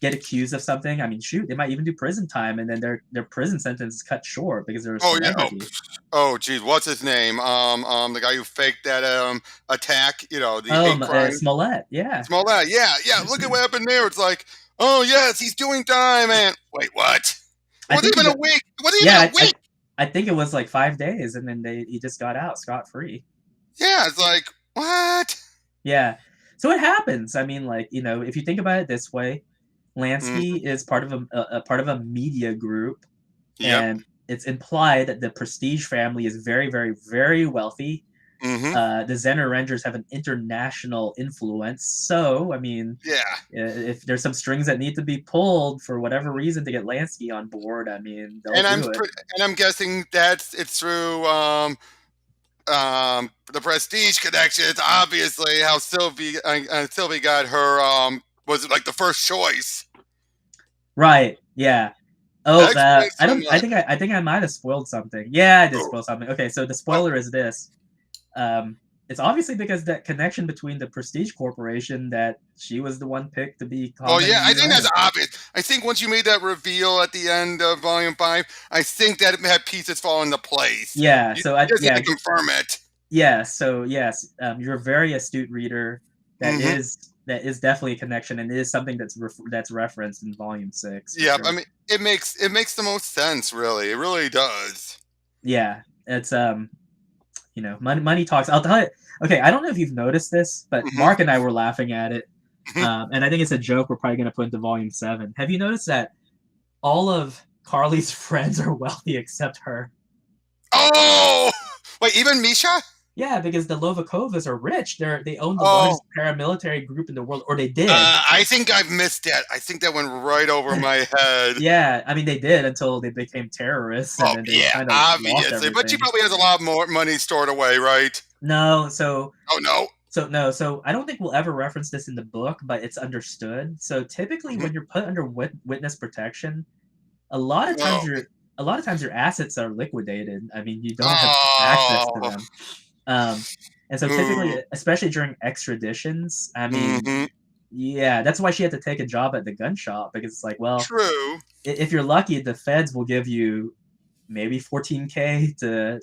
get accused of something. I mean, shoot, they might even do prison time, and then their prison sentence is cut short because they're a Oh yeah. Oh, celebrity. geez. What's his name? The guy who faked that attack. You know, the Oh, hate crime. Smollett, yeah. Smollett. Yeah, yeah. Look at what happened there. It's like, oh yes, he's doing time. And wait, what? It I wasn't think he even got, a week. It wasn't even yeah, a week. I think it was like 5 days, and then he just got out scot free. Yeah, it's like what? Yeah. So it happens. I mean, like, if you think about it this way, Hmm. Lansky is part of a part of a media group, Yep. and it's implied that the Prestige family is very, very, very wealthy. Hmm. The Zener Rangers have an international influence. So, I mean, Yeah. if there's some strings that need to be pulled for whatever reason to get Lansky on board, I mean, they'll And do it. I'm guessing it's through the Prestige connection. It's obviously how Sylvie got her was it like the first choice. Right. Yeah. Oh, That explains I so don't. much. I think I might have spoiled something. Yeah, I did Oh, spoil something. Okay, so the oh, spoiler is this. Um, it's obviously because that connection between the Prestige Corporation that she was the one picked to be oh common yeah, I think that's UN. obvious. I think once you made that reveal at the end of Volume 5, I think that had pieces fall into place. Yeah. You So just need to confirm it. yeah. So yes, you're a very astute reader. Hmm. That is definitely a connection, and it is something that's referenced in Volume 6 for Yeah, I sure. mean, it makes the most sense, really. It really does. Yeah. It's money talks. I'll tell you. Okay, I don't know if you've noticed this, but Hmm. Mark and I were laughing at it, and I think it's a joke we're probably going to put into Volume 7. Have you noticed that all of Carly's friends are wealthy except her? Oh, wait, even Misha? Yeah, because the Lovakovas are rich. They own the Oh, largest paramilitary group in the world, or they did. I think I've missed that. I think that went right over my head. Yeah, I mean they did until they became terrorists, and Oh, then they yeah, kind of lost obviously. But she everything. probably has a lot more money stored away, right? No, so Oh, no. so no, so I don't think we'll ever reference this in the book, but it's understood. So typically, Mhm. when you're put under witness protection, a lot of Oh, times your assets are liquidated. I mean, you don't have access to oh, them. Um, and so ooh, typically, especially during extraditions, I mean, mm-hmm. yeah, that's why she had to take a job at the gun shop because it's like, well, True. if you're lucky, the feds will give you maybe 14K to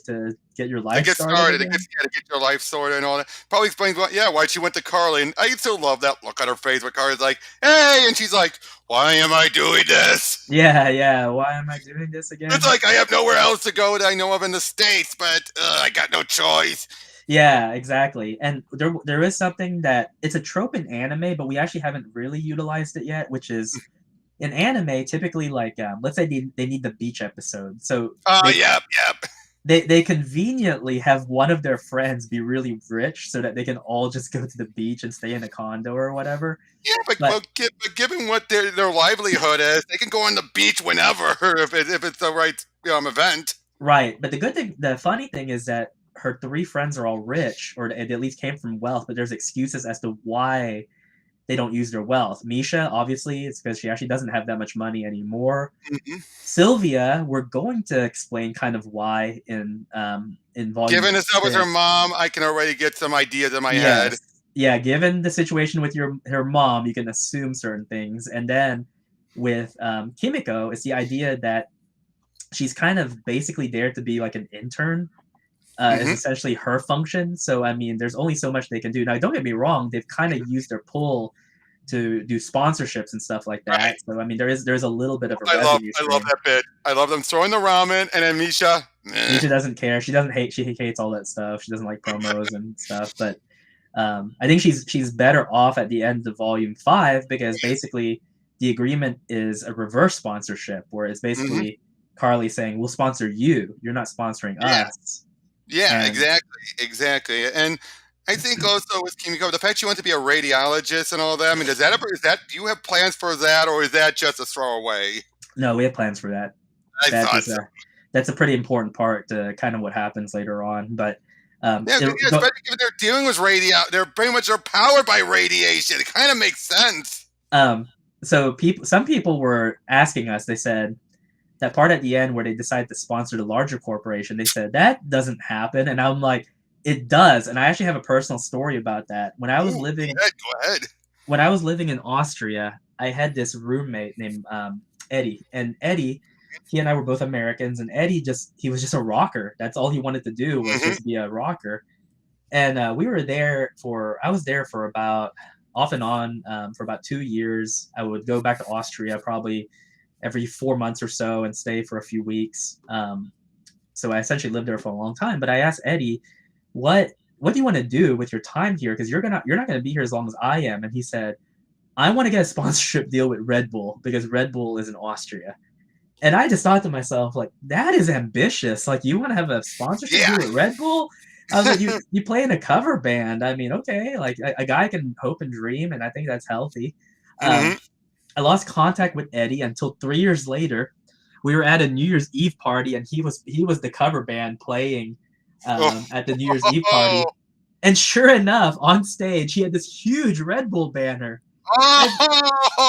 get your To life get started started, again. to get your life sorted and all that. Probably explains why she went to Carly. And I still love that look on her face where Carly's like, hey, and she's like, why am I doing this? Yeah, yeah. Why am I doing this It's again? like I have nowhere else to go that I know of in the States, but I got no choice. Yeah, exactly. And there is something that it's a trope in anime, but we actually haven't really utilized it yet, which is in anime, typically like let's say they need the beach episode. So Oh, yep, yep. they conveniently have one of their friends be really rich so that they can all just go to the beach and stay in a condo or whatever. Yeah, But but given what their livelihood is, they can go on the beach whenever if it's the right event. right, but the funny thing is that her three friends are all rich, or they at least came from wealth, but there's excuses as to why they don't use their wealth. Misha, obviously, it's because she actually doesn't have that much money anymore. Hmm. Sylvia, we're going to explain kind of why in volume Given this was her six. mom, I can already get some ideas in my Yes, head. yeah, given the situation with her mom, you can assume certain things. And then with Kimiko, it's the idea that she's kind of basically there to be like an intern. Is Hmm. essentially her function. So I mean, there's only so much they can do. Now, don't get me wrong; they've kind of used their pull to do sponsorships and stuff like Right. that. So I mean, there's a little bit of a revenue I love stream. that bit. I love them throwing the ramen, and then Misha. Misha doesn't care. She doesn't hate. She hates all that stuff. She doesn't like promos and stuff. But I think she's better off at the end of Volume 5 because basically the agreement is a reverse sponsorship, where it's Hmm. basically Carly saying, "We'll sponsor you. You're not sponsoring Yeah. us." Yeah. And Exactly. Exactly. And I think also with Kimiko, the fact she wants to be a radiologist and all that. I mean, does that ever is that? Do you have plans for that, or is that just a throwaway? no, we have plans for that. I That thought is so. that's a pretty important part to kind of what happens later on. But Yeah, it, go, especially if they're dealing with they're pretty much are powered by radiation. It kind of makes sense. um, so some people were asking us. They said that part at the end where they decide to sponsor the larger corporation. They said that doesn't happen, and I'm like, it does. And I actually have a personal story about that. Ooh, go ahead. When I was living in Austria, I had this roommate named Eddie, and Eddie, he and I were both Americans, and Eddie he was just a rocker. That's all he wanted to do was Hmm. just be a rocker. And I was there for about off and on for about 2 years. I would go back to Austria probably every 4 months or so and stay for a few weeks. So I essentially lived there for a long time. But I asked Eddie, what do you want to do with your time here? Because you're not gonna be here as long as I am. And he said, I want to get a sponsorship deal with Red Bull because Red Bull is in Austria. And I just thought to myself, like, that is ambitious. Like, you want to have a sponsorship Yeah. deal with Red Bull? I was like, you play in a cover band. I mean, okay, like a guy can hope and dream, and I think that's healthy. Um, Hmm. I lost contact with Eddie until 3 years later. We were at a New Year's Eve party, and he was the cover band playing at the New Year's Eve Oh, party. And sure enough, on stage, he had this huge Red Bull banner, and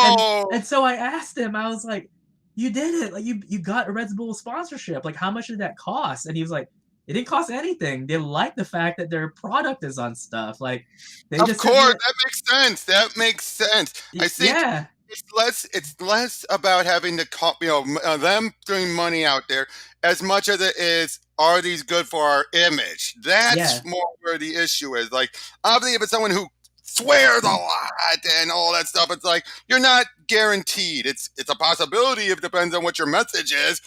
and oh, and so I asked him, I was like, "You did it! Like you got a Red Bull sponsorship. Like how much did that cost?" And he was like, "It didn't cost anything. They like the fact that their product is on stuff. Like they of just sent me course, a that makes sense. That makes sense. I think yeah, it's less about having to them throwing money out there as much as it is are these good for our image. yeah, That's more where the issue is. Like obviously, if it's someone who swears a lot and all that stuff, it's like you're not guaranteed. It's a possibility. It depends on what your message is,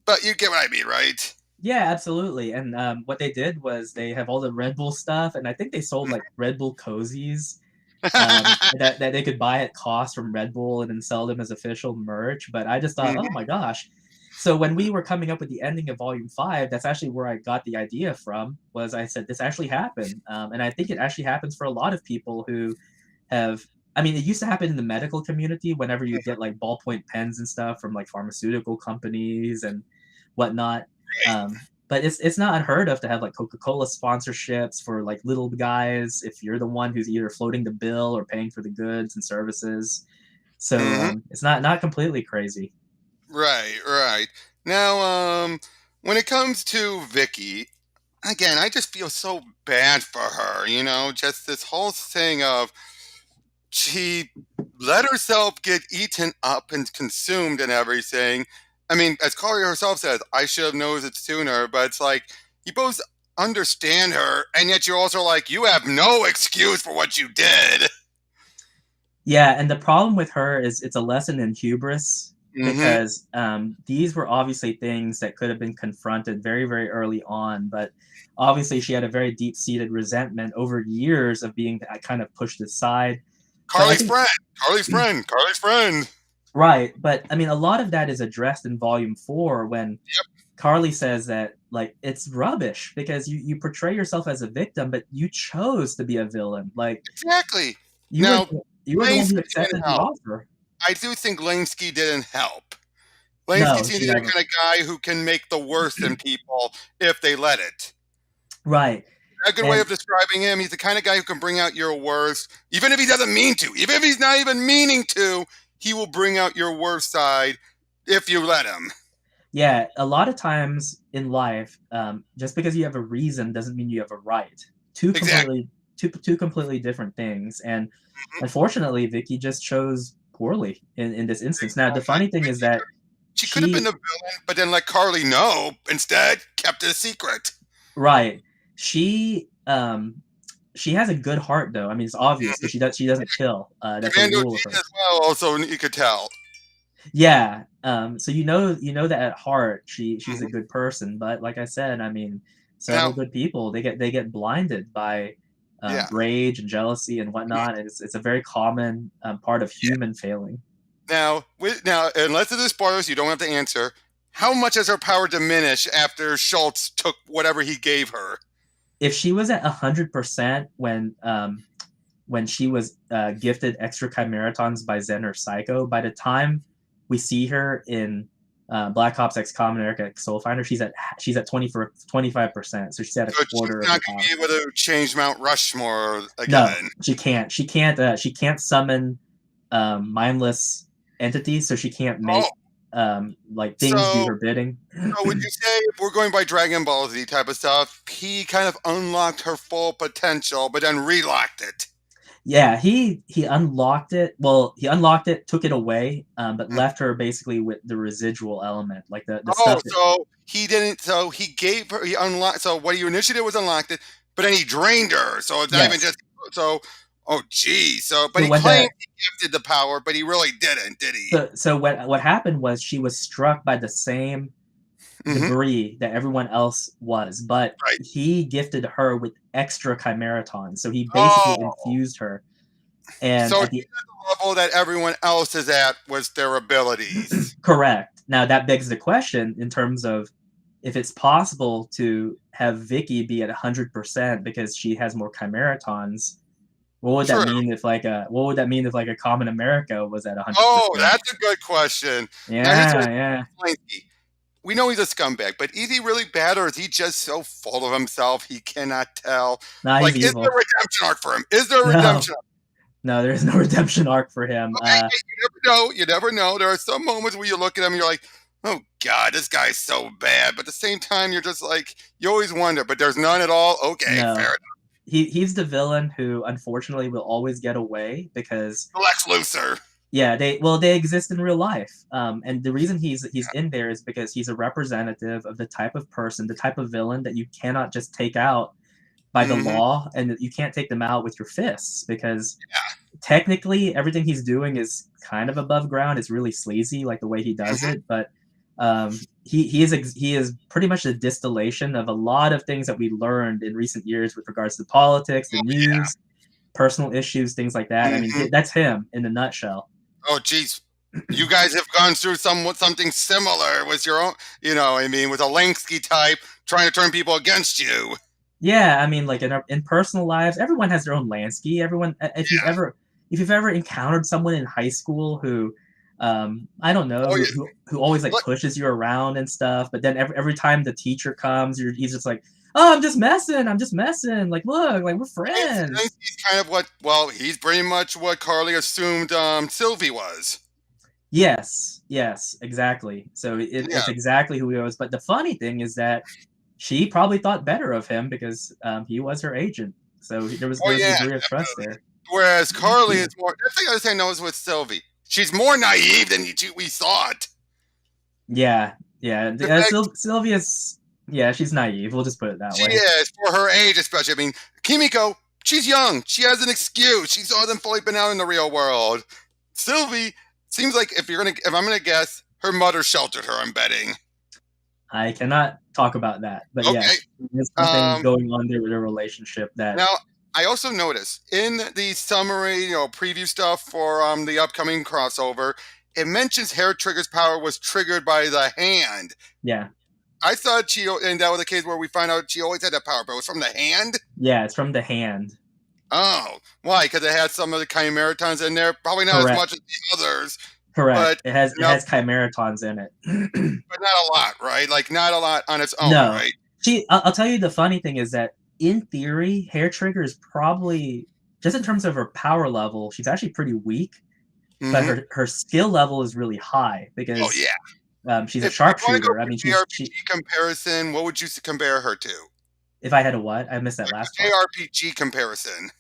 but you get what I mean, right? yeah, absolutely. And what they did was they have all the Red Bull stuff, and I think they sold like Red Bull cozies that they could buy at cost from Red Bull and then sell them as official merch. But I just thought, oh Mhm. my gosh. So when we were coming up with the ending of Volume 5, that's actually where I got the idea from. Was I said this actually happened, and I think it actually happens for a lot of people who have. I mean, it used to happen in the medical community whenever you'd get like ballpoint pens and stuff from like pharmaceutical companies and whatnot. But it's not unheard of to have like Coca-Cola sponsorships for like little guys if you're the one who's either floating the bill or paying for the goods and services. So Mhm. it's not completely crazy. Right, right. Now, when it comes to Vicky, again, I just feel so bad for her. Just this whole thing of she let herself get eaten up and consumed and everything. I mean, as Carly herself says, I should have known it sooner. But it's like you both understand her, and yet you're also like, you have no excuse for what you did. Yeah, and the problem with her is it's a lesson in hubris Hmm. because these were obviously things that could have been confronted very, very early on. But obviously, she had a very deep seated resentment over years of being kind of pushed aside. But I Carly's think friend, Carly's friend, Carly's friend. right, but I mean, a lot of that is addressed in Volume 4 when Carly says that like it's rubbish because you portray yourself as a victim, but you chose to be a villain. Like Exactly. you were Now, you were the one who Lansky didn't accepted the help. offer. I do think Lansky didn't help. Lansky No, seems she to be the never. kind of guy who can make the worst in people if they let it. Right, A good way and of describing him, he's the kind of guy who can bring out your worst, even if he doesn't mean to. Even if he's not even meaning to, he will bring out your worst side if you let him. yeah, a lot of times in life, just because you have a reason doesn't mean you have a right. Two Exactly. completely two completely different things. And Mhm. unfortunately, Vicky just chose poorly in this instance. Now, the funny thing is that She could have been she the villain, but then let Carly know. Instead, kept it a secret. right she has a good heart though. I mean, it's obvious because Mhm. she doesn't kill. That's a Commando rule of Gene as hers. well. Also, you could tell. Yeah. So you know that at heart she's a Mhm. good person, but like I said, I mean, several Now, good people they get blinded by yeah, rage and jealousy and mhm, whatnot, and it's a very common part of yeah. human failing. Now, unless it is spoilers, you don't have to answer. How much has her power diminished after Schultz took whatever he gave her? If she was at 100% when she was gifted extra chimeratons by Zen or Psycho, by the time we see her in Black Ops X Common America X Soul Finder, she's at 25%, so she's at a So she's quarter of not the going power. to be able to change Mount Rushmore No, again. she can't. She can't summon mindless entities, so she can't Oh, make like things do so her bidding. so would you say if we're going by Dragon Ball Z type of stuff, he kind of unlocked her full potential, but then relocked it? Yeah, he unlocked it. Well, he unlocked it, took it away, but Mm. left her basically with the residual element, like the Oh, stuff that. so he didn't. So he gave her. He unlocked. So what he initiated was unlocked it, but then he drained her. So it's not even Yes. just. So, oh, geez. So, but So he when claimed the he gifted the power, but he really didn't, did he? so what happened was she was struck by the same Hmm. debris that everyone else was, but Right. he gifted her with extra chimeratons. So he basically Oh, infused her. And so at she's the at the level that everyone else is at was their abilities. correct. Now that begs the question in terms of if it's possible to have Vicky be at 100% because she has more chimeratons. What would that True. mean if like a common America was at Oh, 100%? that's a good question. Now here's what Yeah, yeah. Blanky. We know he's a scumbag, but is he really bad or is he just so full of himself he cannot tell? Nah, he's Like, is there evil. a redemption arc for him? Is there a No, redemption arc? no, there's no redemption arc for him. Okay, hey, you never know. You never know. There are some moments where you look at him and you're like, oh God, this guy's so bad. But at the same time, you're just like, you always wonder, but there's none at all. Okay, fair No, enough. he's the villain who unfortunately will always get away because Lex Luthor. yeah, they exist in real life. And the reason he's in there is because he's a representative of the type of person, the type of villain that you cannot just take out by the Mm-hmm. law, and you can't take them out with your fists because technically everything he's doing is kind of above ground. It's really sleazy, like the way he does Mm-hmm. it, but he is pretty much a distillation of a lot of things that we learned in recent years with regards to politics, the news, personal issues, things like that. I mean, Mm-hmm. that's him in a nutshell. Oh, geez. You guys have gone through something similar with your own, I mean, with a Lansky type trying to turn people against you. Yeah, I mean, like in personal lives, everyone has their own Lansky. Everyone, Yeah. if you've ever encountered someone in high school who, I don't know, Oh, yeah. who always like Look, pushes you around and stuff, but then every time the teacher comes, he's just like, oh, I'm just messing. Like, look, like we're friends. Lansky's kind of he's pretty much what Carly assumed Sylvie was. Yes, exactly. So Yeah. it's exactly who he was. But the funny thing is that she probably thought better of him because he was her agent. So Oh, there was a yeah. degree of trust there. Whereas Carly is more, that's the other thing I noticed with Sylvie. She's more naive than we thought. Yeah, yeah. The fact Sylvia's yeah, she's naive. We'll just put it that she way. is, for her age especially. I mean, Kimiko, she's young. She has an excuse. She hasn't fully been out in the real world. Sylvie seems like if I'm gonna guess, her mother sheltered her. I'm betting. I cannot talk about that, but Okay. yes, there's something Um. going on there with their relationship that Now, I also noticed in the summary, preview stuff for the upcoming crossover, it mentions Hair Trigger's power was triggered by the hand. yeah, I thought and that was the case where we find out she always had that power, but it was from the hand. yeah, it's from the hand. Oh, why? Because it had some of the chimeratons in there. Probably not as Correct, much as the others, correct. but It has chimeratons in it. but not a lot, right? Like not a lot on its own, No, right? I'll tell you the funny thing is that in theory, Hair Trigger is probably just in terms of her power level, she's actually pretty weak, but Mm-hmm. her skill level is really high Oh because yeah. she's a If you want to go sharpshooter. I for mean, JRPG comparison, what would you compare her to? If I had a what? I missed that last part. JRPG comparison.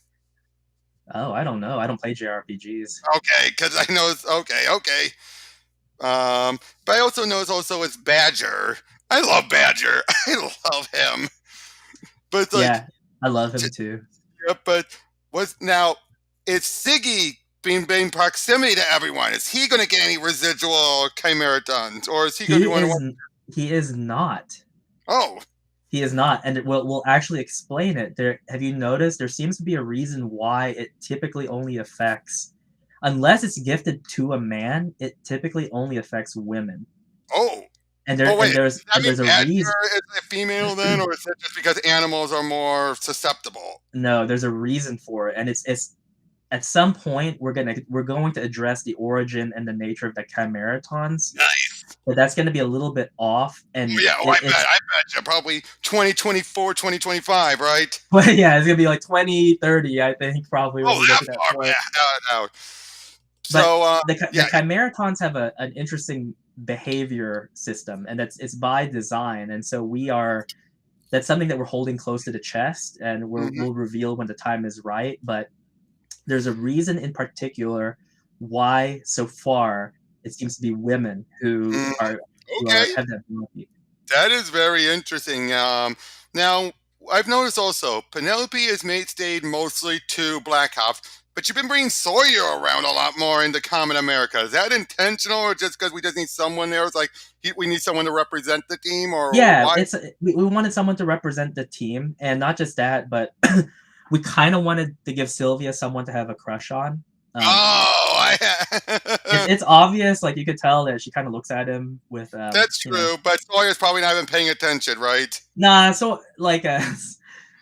Oh, I don't know. I don't play JRPGs. Okay, because I know it's okay. But I also know it's Badger. I love Badger. I love him. But it's like, Yeah, I love him too. yeah, but is Siggy being proximity to everyone? Is he going to get any residual Chimeratons, or is he going to be one of? He is not. Oh, He is not, and we'll actually explain it. Have you noticed there seems to be a reason why it typically only affects, unless it's gifted to a man, it typically only affects women. oh. And Wait, there's does that mean a Badger reason. is a female then, or is it just because animals are more susceptible? No, there's a reason for it, and it's at some point we're going to address the origin and the nature of the Chimeratons. Nice. But that's going to be a little bit off, and Yeah, I bet you probably 2024, 2025, right? Well, yeah, it's gonna be like 2030, I think, probably when we get to that far, point. yeah, no. But So, the Chimeratons have an interesting behavior system, and it's by design, and so that's something that we're holding close to the chest, and we'll reveal when the time is right. But there's a reason in particular why so far it seems to be women who have that ability. That is very interesting. Now I've noticed also Penelope has stayed mostly to Black Ops, but you've been bringing Sawyer around a lot more into Common America. Is that intentional, or just because we just need someone there? It's like we need someone to represent the team, or yeah, why? we wanted someone to represent the team, and not just that, but we kind of wanted to give Sylvia someone to have a crush on. It's obvious, like you could tell that she kind of looks at him with. That's true, but Sawyer's probably not even paying attention, right? Nah, so like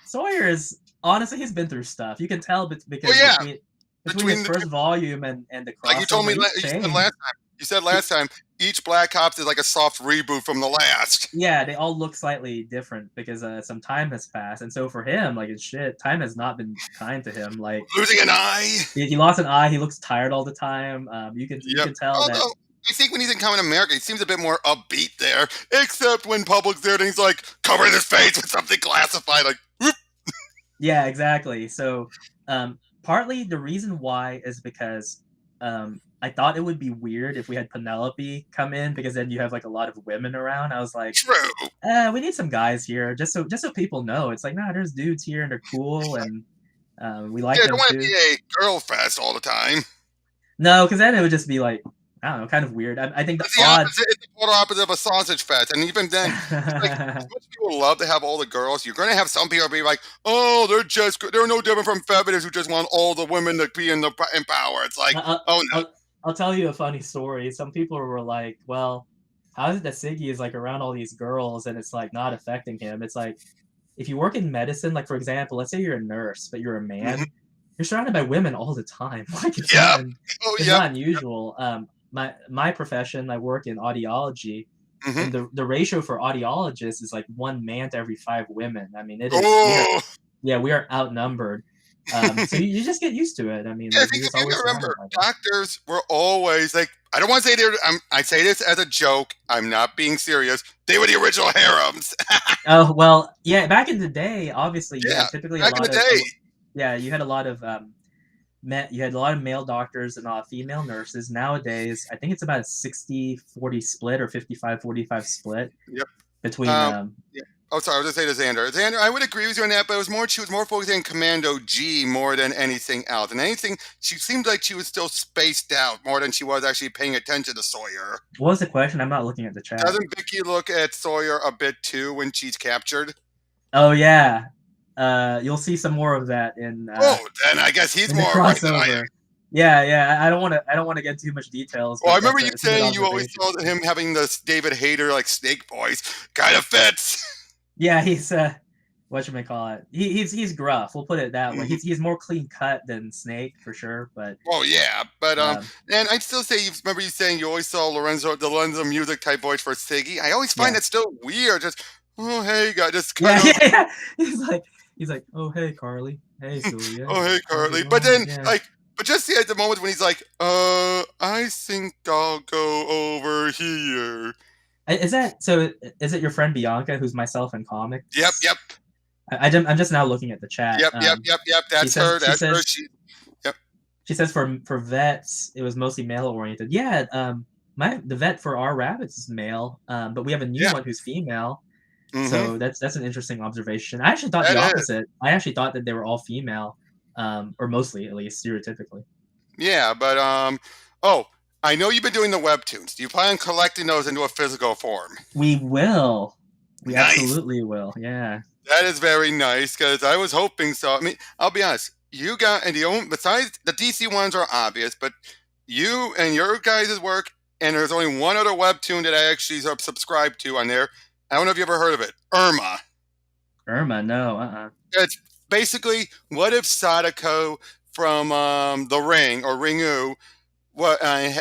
Sawyer's honestly he's been through stuff. You can tell because between his first volume and the crossover. Like you told me you said last time, each Black Ops is like a soft reboot from the last. Yeah, they all look slightly different because some time has passed, and so for him, like time has not been kind to him. Like losing an eye. He lost an eye. He looks tired all the time. You can tell that. I think when he's in Common America, he seems a bit more upbeat there, except when Public's there and he's like covering his face with something classified, like. Whoop. Yeah, exactly. So, partly the reason why is because I thought it would be weird if we had Penelope come in, because then you have like a lot of women around. I was like, true. We need some guys here, just so people know. It's like, nah, there's dudes here and they're cool and we like them too. Don't want to be a girl fest all the time. No, because then it would just be like, I don't know, kind of weird. I think it's the polar opposite of a sausage fest, and even then, most people love to have all the girls. You're going to have some people be like, "Oh, they're no different from feminists who just want all the women to be in power." It's like, oh no. I'll tell you a funny story. Some people were like, "Well, how is it that Siggy is like around all these girls and it's like not affecting him?" It's like, if you work in medicine, like for example, let's say you're a nurse, but you're a man, you're surrounded by women all the time. Like it's not unusual. My profession, I work in audiology, and the ratio for audiologists is like 1 man to every 5 women. I mean, it is. We are outnumbered. So you just get used to it. I mean, if you remember, doctors were always like, I don't want to say I say this as a joke. I'm not being serious. They were the original harems. Oh well, yeah. Back in the day, obviously, typically back in the day. You had a lot of male doctors and female nurses. Nowadays, I think it's about a 60-40 split or 55-45 split. Yep. Between Oh, sorry. I was going to say to Xander. Xander, I would agree with you on that, but she was more focused on Commando G more than anything else. And she seemed like she was still spaced out more than she was actually paying attention to Sawyer. What was the question? I'm not looking at the chat. Doesn't Vicky look at Sawyer a bit too when she's captured? Oh yeah. You'll see some more of that in. Then I guess he's more right than I am. Yeah. I don't want to get too much details. Well, I remember you saying you always saw him having this David Hayter like Snake voice. Kind of fits. Yeah, he's whatchamacallit. He's gruff. We'll put it that way. He's more clean cut than Snake for sure. But and I'd still say remember you saying you always saw the Lorenzo music type voice for Siggy. I always find that still weird. Just hey guy, just kind of. Yeah. He's like, oh hey Carly, hey Sylvia. Oh hey Carly, but then but just at the moment when he's like, I think I'll go over here. Is it your friend Bianca, who's myself in comics? Yep. I'm just now looking at the chat. Yep. She That's says her. she That's her. says Yep. she says for vets it was mostly male oriented. Yeah, the vet for our rabbits is male, but we have a new Yeah. one who's female. Mm-hmm. So that's an interesting observation. I actually thought the That is. opposite. I actually thought that they were all female, or mostly at least stereotypically. Yeah, but oh, I know you've been doing the webtoons. Do you plan on collecting those into a physical form? We will. We Nice. absolutely will. Yeah. That is very nice because I was hoping so. I mean, I'll be honest. You got and the only besides the DC ones are obvious, but you and your guys' work, and there's only one other webtoon that I actually subscribe to on there. I don't know if you ever heard of it. Irma. Irma, no. It's basically what if Sadako from The Ring or Ringu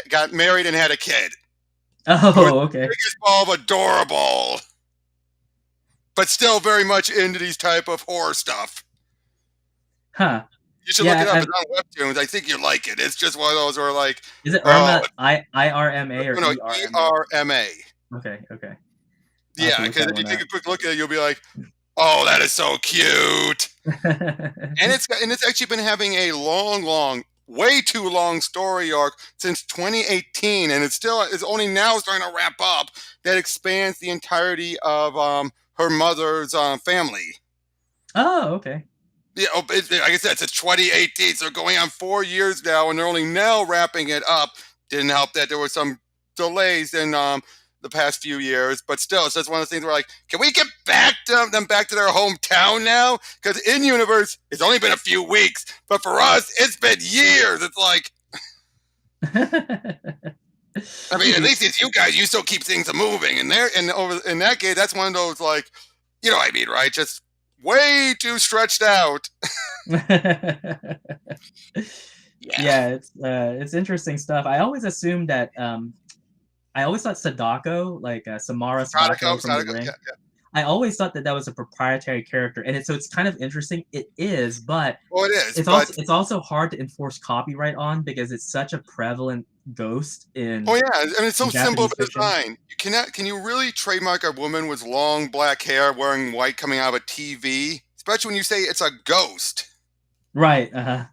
got married and had a kid. Oh, okay. Biggest ball of adorable, but still very much into these type of horror stuff. Huh. You should look it up. It's on webtoons. I think you like it. It's just one of those where like, is it Irma IRMA or no, ERMA? Okay. Yeah, because if you take a quick look at it, you'll be like, oh, that is so cute. And it's actually been having a long, way too long story arc since 2018, and it's only now starting to wrap up. That expands the entirety of her mother's family. Oh, okay. Yeah, like I said, it's 2018, so going on 4 years now, and they're only now wrapping it up. Didn't help that there were some delays in the past few years, but still, it's just one of the things where like, can we get them back to their hometown now? Because in universe, it's only been a few weeks, but for us, it's been years. It's like, I mean, at least it's you guys. You still keep things moving, and in that case, that's one of those like, you know what I mean, right? Just way too stretched out. Yeah, it's interesting stuff. I always assumed that I always thought Sadako, like Samara Sadako from The Ring. Yeah. I always thought that was a proprietary character, and so it's kind of interesting. It is, but it is. It's also hard to enforce copyright on because it's such a prevalent ghost in. Oh yeah, I mean it's so simple of a fiction. design. Can you really trademark a woman with long black hair wearing white coming out of a TV? Especially when you say it's a ghost. Right. I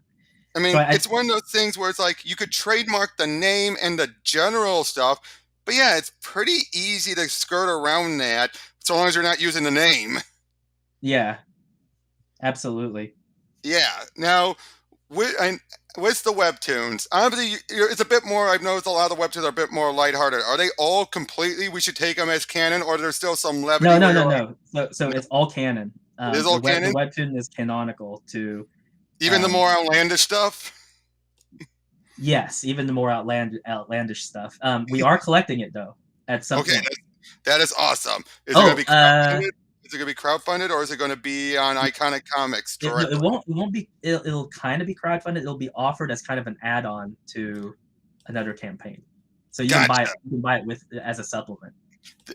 mean, it's one of those things where it's like you could trademark the name and the general stuff, but yeah, it's pretty easy to skirt around that so long as you're not using the name. Yeah, absolutely. Yeah. Now, with the webtoons, obviously it's a bit more. I've noticed a lot of the webtoons are a bit more lighthearted. Are they all completely? We should take them as canon, or there's still some levity? No. So it's all canon. It is all canon. The webtoon is canonical to even the more outlandish stuff. Yes, even the more outlandish stuff. We are collecting it though at some point. That is awesome. Is it going to be crowdfunded? Is it going to be crowdfunded, or is it going to be on Iconic Comics directly? It won't be. It'll kind of be crowdfunded. It'll be offered as kind of an add-on to another campaign, so you can buy it with as a supplement.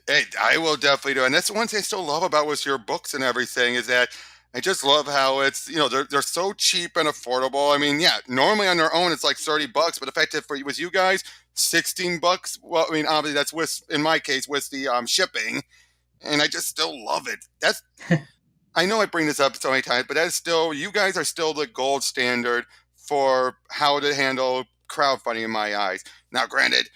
Hey, I will definitely do. And that's one thing I still love about with your books and everything is that I just love how it's, they're so cheap and affordable. I mean, yeah, normally on their own it's like $30, but the fact that with you guys, $16. Well, I mean, obviously that's in my case with the shipping, and I just still love it. That's I know I bring this up so many times, but that's still, you guys are still the gold standard for how to handle crowdfunding in my eyes. Now, granted,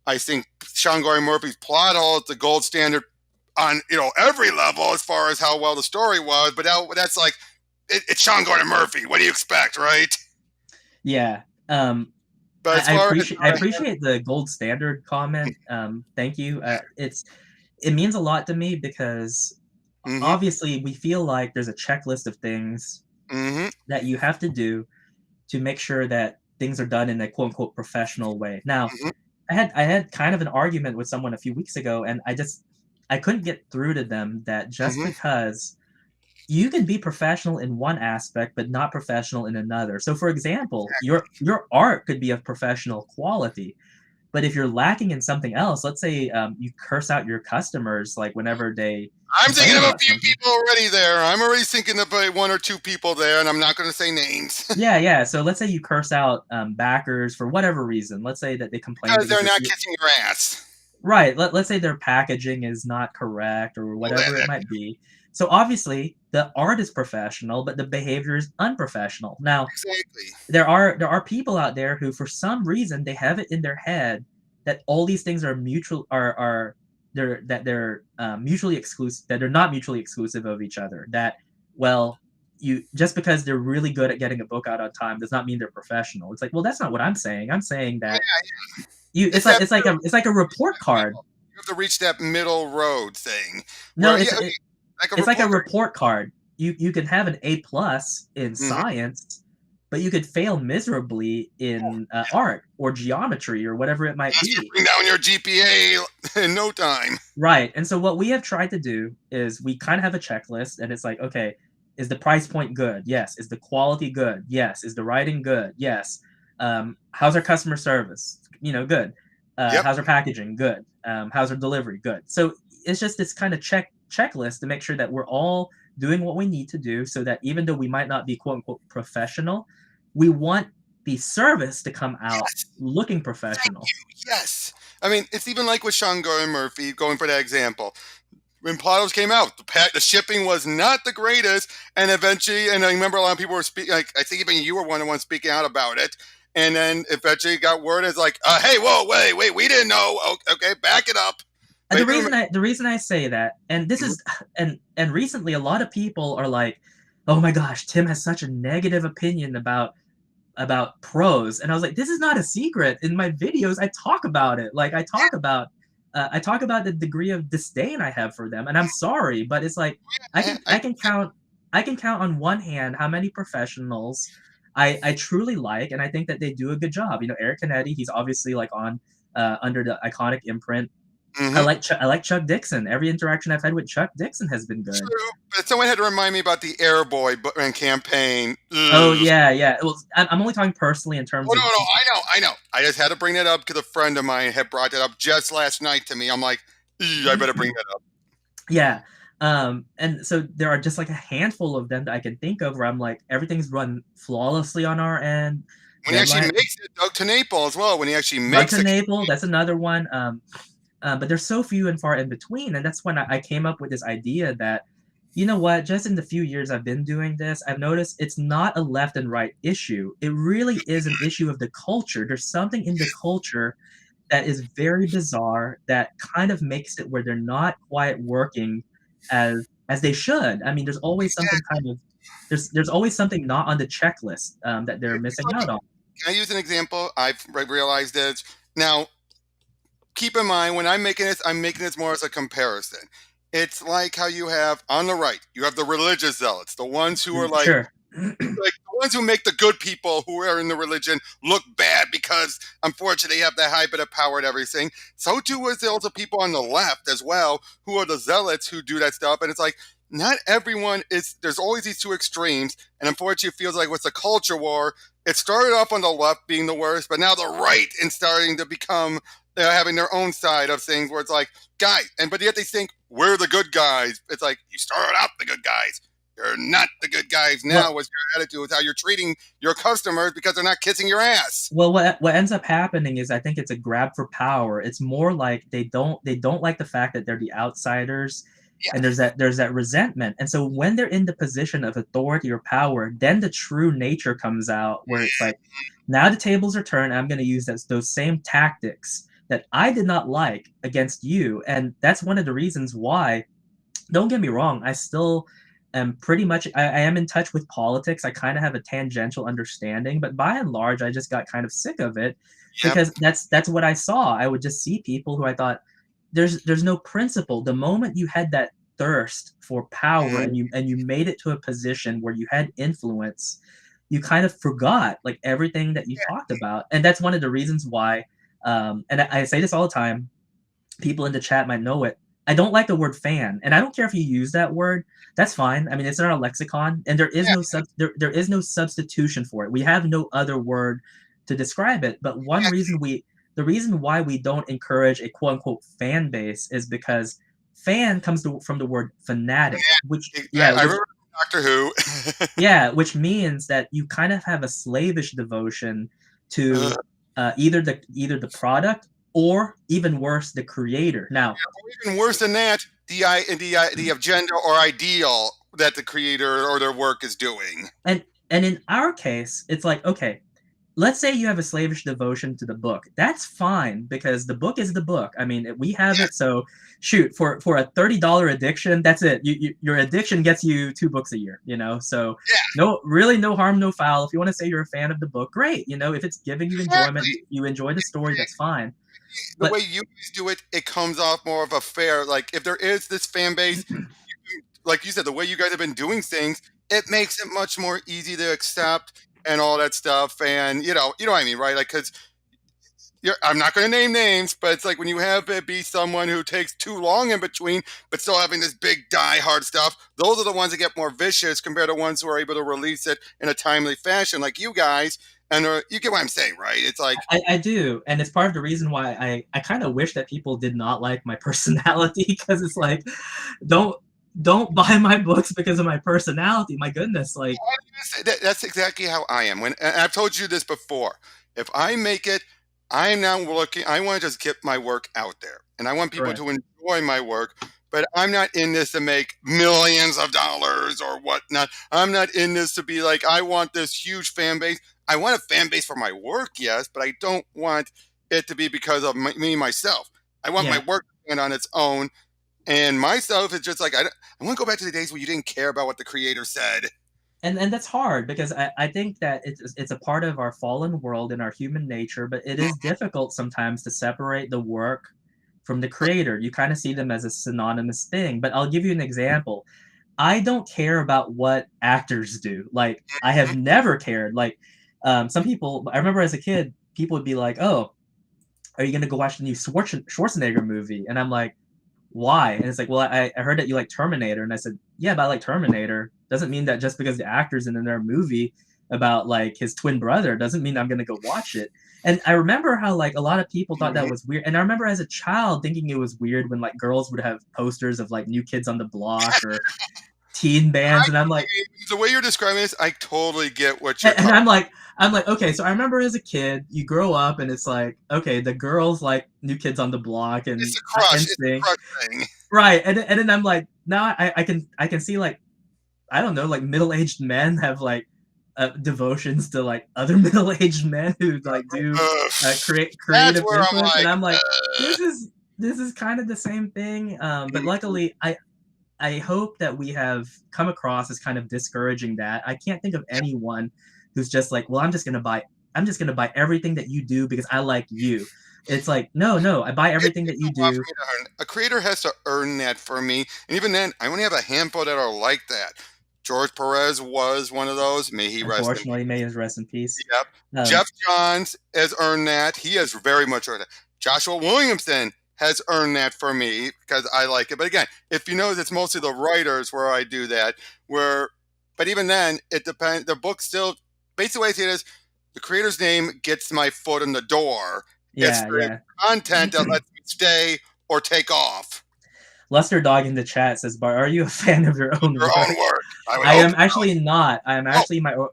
I think Sean Gordon Murphy's plot hole is the gold standard on every level as far as how well the story was, but that's like it's Sean Gordon Murphy. What do you expect, right? Yeah. But I appreciate the gold standard comment. Thank you. It means a lot to me because obviously we feel like there's a checklist of things that you have to do to make sure that things are done in a quote unquote professional way. Now, I had kind of an argument with someone a few weeks ago, and I couldn't get through to them that just because you can be professional in one aspect but not professional in another. So for example, your art could be of professional quality, but if you're lacking in something else, let's say you curse out your customers like whenever they I'm thinking of a few people already there. I'm already thinking of one or two people there, and I'm not going to say names. Yeah. So let's say you curse out backers for whatever reason. Let's say that they complain because they're not kissing your ass. Right. Let's say their packaging is not correct or whatever it might be. So obviously the art is professional, but the behavior is unprofessional. Now, Exactly. there are people out there who, for some reason, they have it in their head that all these things are mutual are they're mutually exclusive, that they're not mutually exclusive of each other. That, well, you just because they're really good at getting a book out on time does not mean they're professional. It's like, well, that's not what I'm saying. I'm saying that you It's that it's like a report card. you have to reach that middle road thing No, where yeah, okay, like a it's like a report card. report card. You can have an A plus in Mhm. science, but you could fail miserably in art or geometry or whatever it might That's gonna be. bring down your GPA in no time. Right. And so what we have tried to do is we kind of have a checklist, and it's like, okay, is the price point good? Yes. Is the quality good? Yes. Is the writing good? Yes. How's our customer service? Good. Yep. How's our packaging? Good. How's our delivery? Good. So it's just this kind of checklist to make sure that we're all doing what we need to do, so that even though we might not be quote unquote professional, we want the service to come out Yes. looking Thank professional. you. Yes. I mean, it's even like with Sean Murphy, going for that example. When Platos came out, the shipping was not the greatest, and eventually, and I remember a lot of people were speaking. Like I think even you were one of the ones speaking out about it. And then eventually got word as like, hey, whoa, wait, we didn't know. Okay, back it up. And the Maybe reason I say that, and this is and recently a lot of people are like, oh my gosh, Tim has such a negative opinion about pros, and I was like, this is not a secret. In my videos, I talk about it. Like I talk about the degree of disdain I have for them, and I'm sorry, but it's like I can I, I can count I can count on one hand how many professionals I truly like, and I think that they do a good job. Eric Canetti, he's obviously like on under the iconic imprint. mm-hmm. I like Chuck Dixon. Every interaction I've had with Chuck Dixon has been good. True, but someone had to remind me about the Airboy campaign. Oh Ugh. yeah, yeah. Well, I'm only talking personally in Oh terms no, of I know. I just had to bring that up because a friend of mine had brought that up just last night to me. I'm like, I better bring that up. yeah. And so there are just like a handful of them that I can think of where I'm like, everything's run flawlessly on our end. When he actually Deadline, makes it, Doug to Naples as well. When he actually Bug makes to it, Naples, that's another one. But there's so few and far in between, and that's when I came up with this idea that, you know what, just in the few years I've been doing this, I've noticed it's not a left and right issue. It really is an issue of the culture. There's something in the culture that is very bizarre that kind of makes it where they're not quite working as they should. I mean, there's always something kind of there's always something not on the checklist that they're missing like, out on. can I use an example? I've realized this now. Keep in mind when I'm making this more as a comparison. It's like how you have on the right, you have the religious zealots, the ones who are Sure. like the ones who make the good people who are in the religion look bad because unfortunately they have that high bit of power and everything. So too is there also people on the left as well who are the zealots who do that stuff. And it's like not everyone is there's always these two extremes, and unfortunately it feels like with the culture war, it started off on the left being the worst, but now the right is starting to become they're having their own side of things where it's like, guys, but yet they think we're the good guys. It's like you started out the good guys. You're not the good guys now. Well, What's your attitude with how you're treating your customers because they're not kissing your ass? Well, what ends up happening is I think it's a grab for power. It's more like they don't like the fact that they're the outsiders, Yeah, and there's that resentment. And so when they're in the position of authority or power, then the true nature comes out, where it's like, now the tables are turned. I'm going to use those same tactics that I did not like against you, and that's one of the reasons why. Don't get me wrong, I still am pretty much I am in touch with politics. I kind of have a tangential understanding, but by and large I just got kind of sick of it yep, because that's what I saw. I would just see people who I thought there's no principle. The moment you had that thirst for power mhm, and you made it to a position where you had influence, you kind of forgot like everything that you talked about. And that's one of the reasons why and I say this all the time, people in the chat might know it. I don't like the word fan, and I don't care if you use that word. That's fine. I mean, it's in our lexicon, and yeah, there is no substitution for it. We have no other word to describe it. But the reason why we don't encourage a quote unquote fan base is because fan comes from the word fanatic, which yeah, I which remember Doctor Who. yeah, which means that you kind of have a slavish devotion to either the product or even worse, the creator. Now, Or even worse than that, the agenda or ideal that the creator or their work is doing. and in our case, it's like, okay, let's say you have a slavish devotion to the book. That's fine because the book is the book. I mean, we have Yeah. it, so shoot, for a $30 addiction, that's it. Your addiction gets you 2 books a year, you know. So Yeah, no harm, no foul. If you want to say you're a fan of the book, great. You know, if it's giving you enjoyment, exactly. you enjoy the story, that's fine. The But way you guys do it, it comes off more of a fair. Like if there is this fan base, like you said, the way you guys have been doing things, it makes it much more easy to accept and all that stuff. And you know what I mean, right? Like because I'm not going to name names, but it's like when you have it be someone who takes too long in between, but still having this big die-hard stuff. Those are the ones that get more vicious compared to ones who are able to release it in a timely fashion, like you guys. And you get what I'm saying, right? It's like, I do, and it's part of the reason why I kind of wish that people did not like my personality, because it's like, don't don't buy my books because of my personality. My goodness, like, that's exactly how I am. And I've told you this before. If I make it, I'm now looking. I want to just get my work out there, and I want people correct. to enjoy my work. But I'm not in this to make millions of dollars or whatnot. I'm not in this to be like I want this huge fan base. I want a fan base for my work, yes, but I don't want it to be because of me myself. I want my Yeah, work to stand on its own, and myself is just like I want to go back to the days where you didn't care about what the creator said. and that's hard because I think that it's a part of our fallen world and our human nature, but it is difficult sometimes to separate the work from the creator. You kind of see them as a synonymous thing. But I'll give you an example. I don't care about what actors do. Like, I have never cared. Like, some people, I remember as a kid, people would be like, "Oh, are you gonna go watch the new Schwarzenegger movie?" And I'm like, "Why?" And it's like, "Well, I heard that you like Terminator," and I said, "Yeah, but I like Terminator. Doesn't mean that just because the actor's in their movie about like his twin brother doesn't mean I'm gonna go watch it." And I remember how like a lot of people thought that Mhm. was weird. And I remember as a child thinking it was weird when like girls would have posters of like New Kids on the Block or teen bands, and I'm like, The way you're describing this, I totally get what you're and talking. I'm like, okay, so I remember as a kid, you grow up and it's like, okay, the girls like New Kids on the Block It's and a crush. It's a NSYNC, crush thing. right? And then I'm like, now I can see like, I don't know, like middle aged men have like devotions to like other middle aged men who like do Ugh. That's creative where I'm input, and like, I'm like, this is kind of the same thing. But luckily, I hope that we have come across as kind of discouraging that. I can't think of anyone who's just like, well, I'm just gonna buy everything that you do because I like you. It's like, no, I buy it everything that takes you a lot for do. me to earn. A creator has to earn that for me, and even then, I only have a handful that are like that. George Perez was one of those. May he rest in Unfortunately, peace. may his rest in peace. Yep. Um, Jeff Johns has earned that. He has very much earned it. Joshua Williamson has earned that for me because I like it. But again, if you notice, it's mostly the writers where I do that. But even then, it depends. The book still, basically, the way I see it is, the creator's name gets my foot in the door. It's yeah, the yeah. content that lets me stay or take off Luster Dog in the chat says, "Bar, are you a fan of your own your work?" own work. I would I hope am so. actually not. Oh,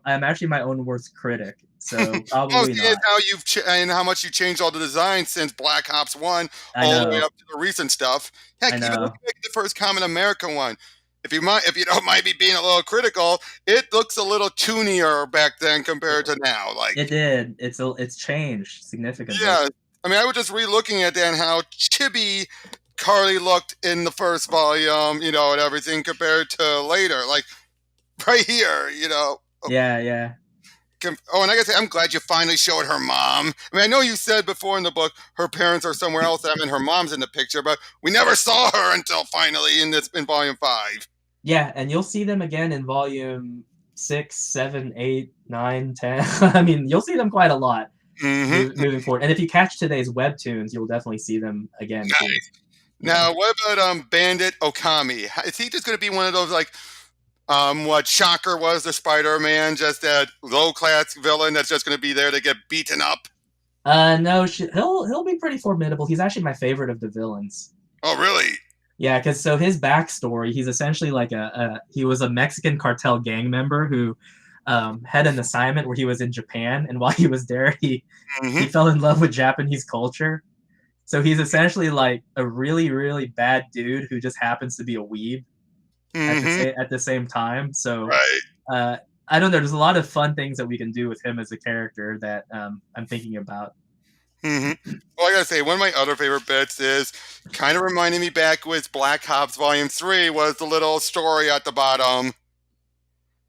I'm actually my own worst critic. So oh, probably see, it's not. how and how much you changed all the designs since Black Ops 1 I all the way know. up to the recent stuff. I Heck, even know. looking at the first Common America one, if you don't mind me being a little critical, it looks a little toonier back then compared to now. Like, It did. It's changed significantly. yeah, I mean, I was just re-looking at that and how chibi Carly looked in the first volume, and everything compared to later. Like right here, Yeah, yeah. Oh, and I gotta say, I'm glad you finally showed her mom. I mean, I know you said before in the book her parents are somewhere else. I mean, her mom's in the picture, but we never saw her until finally in volume 5. Yeah, and you'll see them again in volume 6, 7, 8, 9, 10. I mean, you'll see them quite a lot Mm-hmm. moving forward. And if you catch today's webtoons, you'll definitely see them again too. Nice. Yeah. Now, what about Bandit Okami? Is he just gonna be one of those like what Shocker was the Spider-Man, just that low-class villain that's just gonna be there to get beaten up? No, he'll be pretty formidable. He's actually my favorite of the villains. Oh, really? Yeah, because so his backstory, he's essentially like he was a Mexican cartel gang member who had an assignment where he was in Japan, and while he was there, he Mm-hmm. fell in love with Japanese culture, So he's essentially like a really, really bad dude who just happens to be a weeb Mm-hmm. at the same time. So Right. uh, I don't know. There's a lot of fun things that we can do with him as a character that I'm thinking about. Mm-hmm. Well, I gotta say, one of my other favorite bits is kind of reminding me back with Black Ops Volume 3 was the little story at the bottom.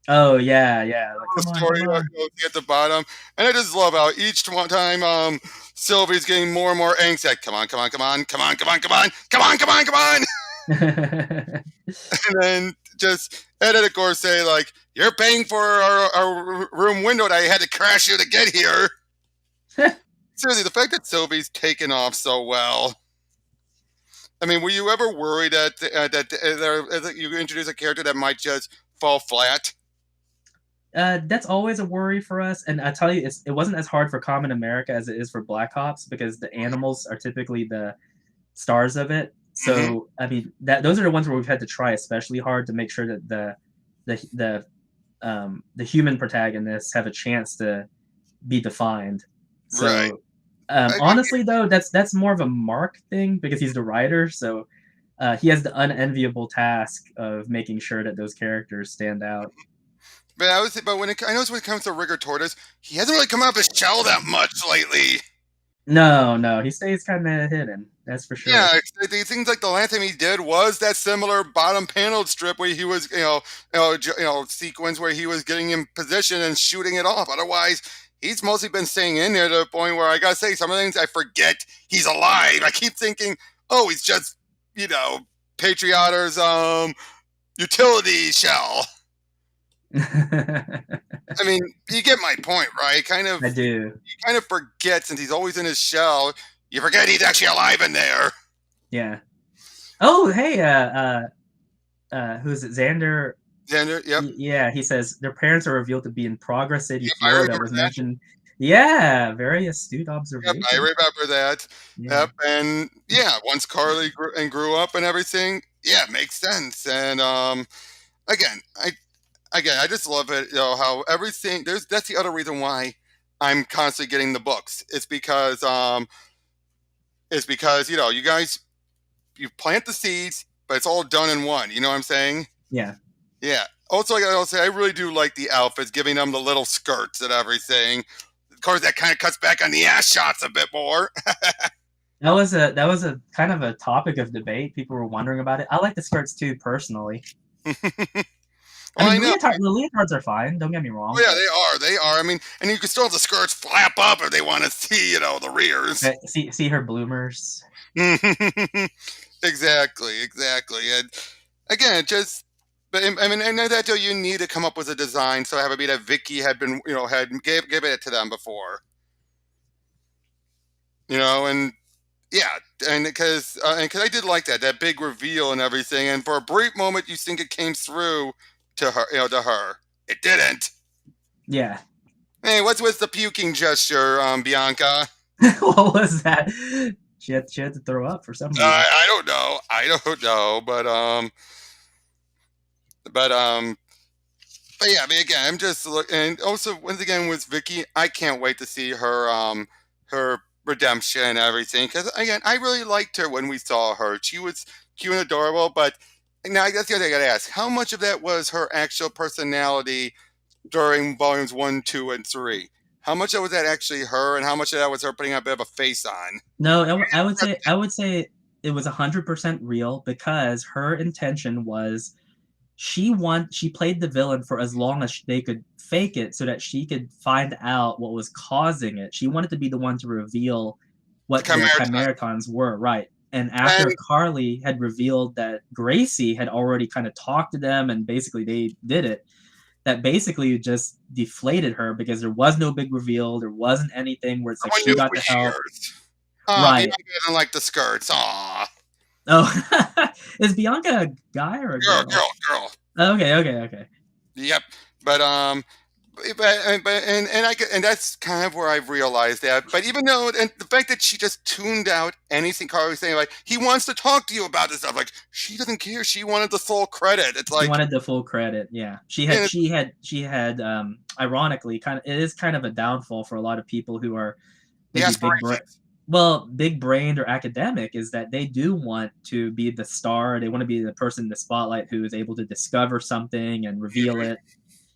Oh yeah, yeah. Like The come on, story come on. at the bottom. And I just love how each one time Sylvie's getting more and more angst at come on, come on, come on, come on, come on, come on, come on, come on, come on. And then just edit, of course, say like, "You're paying for our room window that I had to crash you to get here." Seriously, the fact that Sylvie's taken off so well. I mean, were you ever worried that you introduce a character that might just fall flat? That's always a worry for us, and I tell you, it wasn't as hard for Common America as it is for Black Ops because the animals are typically the stars of it. Mm-hmm. So I mean, that those are the ones where we've had to try especially hard to make sure that the human protagonists have a chance to be defined. Right. So I honestly, though, that's more of a Mark thing because he's the writer. So he has the unenviable task of making sure that those characters stand out. but I know when it comes to Rigor Tortoise, he hasn't really come out of his shell that much lately. No, no, he stays kind of hidden. That's for sure. Yeah, it seems like the last time he did was that similar bottom paneled strip where he was, sequence where he was getting in position and shooting it off. Otherwise, he's mostly been staying in there to the point where I gotta say some of the things I forget he's alive. I keep thinking, oh, he's just, Patrioter's utility shell. I mean, you get my point, right? I do. You kind of forget since he's always in his shell. You forget he's actually alive in there. Yeah. Oh, hey, who's it? Xander. Xander, yep. Yeah, he says their parents are revealed to be in Progress City, Yep, Florida. Was mentioned. Yeah, very astute Yep, observation. I remember that. Yeah. Yep, and yeah, once Carly grew up and everything, yeah, it makes sense. And again, I just love it. How everything that's the other reason why I'm constantly getting the books. It's because you guys you plant the seeds, but it's all done in one. You know what I'm saying? Yeah. Yeah. Also, I gotta say, I really do like the outfits, giving them the little skirts and everything. Of course, that kind of cuts back on the ass shots a bit more. That was a kind of a topic of debate. People were wondering about it. I like the skirts too, personally. Well, I I mean, know. the leotards are fine. Don't get me wrong. Oh yeah, they are. I mean, and you can still have the skirts flap up if they want to see, the rears. See her bloomers. Exactly. And again, but I mean, I know that you need to come up with a design. So have it be that Vicky had been, had gave it to them before, and yeah, and because I did like that big reveal and everything, and for a brief moment you think it came through to her, to her. It didn't. Yeah. Hey, what's with the puking gesture, Bianca? What was that? She had to throw up for some reason. I don't know, but yeah. I mean, again, I'm just looking, and also once again with Vicky, I can't wait to see her redemption and everything. Because again, I really liked her when we saw her. She was cute and adorable, but now that's the other thing I got to ask: how much of that was her actual personality during volumes 1, 2, and 3? How much of that actually her, and how much of that was her putting a bit of a face on? No, I would say it was 100% real because her intention was she played the villain for as long as they could fake it so that she could find out what was causing it. She wanted to be the one to reveal what the Chimericons were, right? And after Carly had revealed that Gracie had already kind of talked to them and basically they did it, that basically just deflated her because there was no big reveal. There wasn't anything where it's like she got the help. Right. Bianca didn't like the skirts. Aw. Oh, is Bianca a guy or a girl? Girl. Okay. Yep. But and that's kind of where I've realized that. But even though, and the fact that she just tuned out anything Carl was saying, like he wants to talk to you about this stuff, like she doesn't care. She wanted the full credit. It's like she wanted the full credit. Yeah, she had. Ironically, it is kind of a downfall for a lot of people who are maybe well, big brained or academic is that they do want to be the star. They want to be the person in the spotlight who is able to discover something and reveal it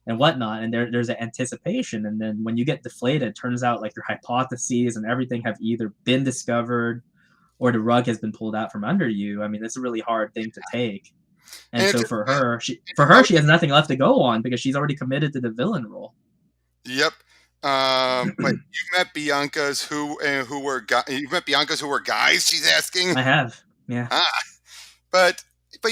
and whatnot. And there's an anticipation. And then when you get deflated, it turns out like your hypotheses and everything have either been discovered or the rug has been pulled out from under you. I mean, it's a really hard thing to take. And And so it's, for her, she has nothing left to go on because she's already committed to the villain role. yep. But you met Bianca's who were you met Bianca's who were guys. She's asking. I have, yeah. But but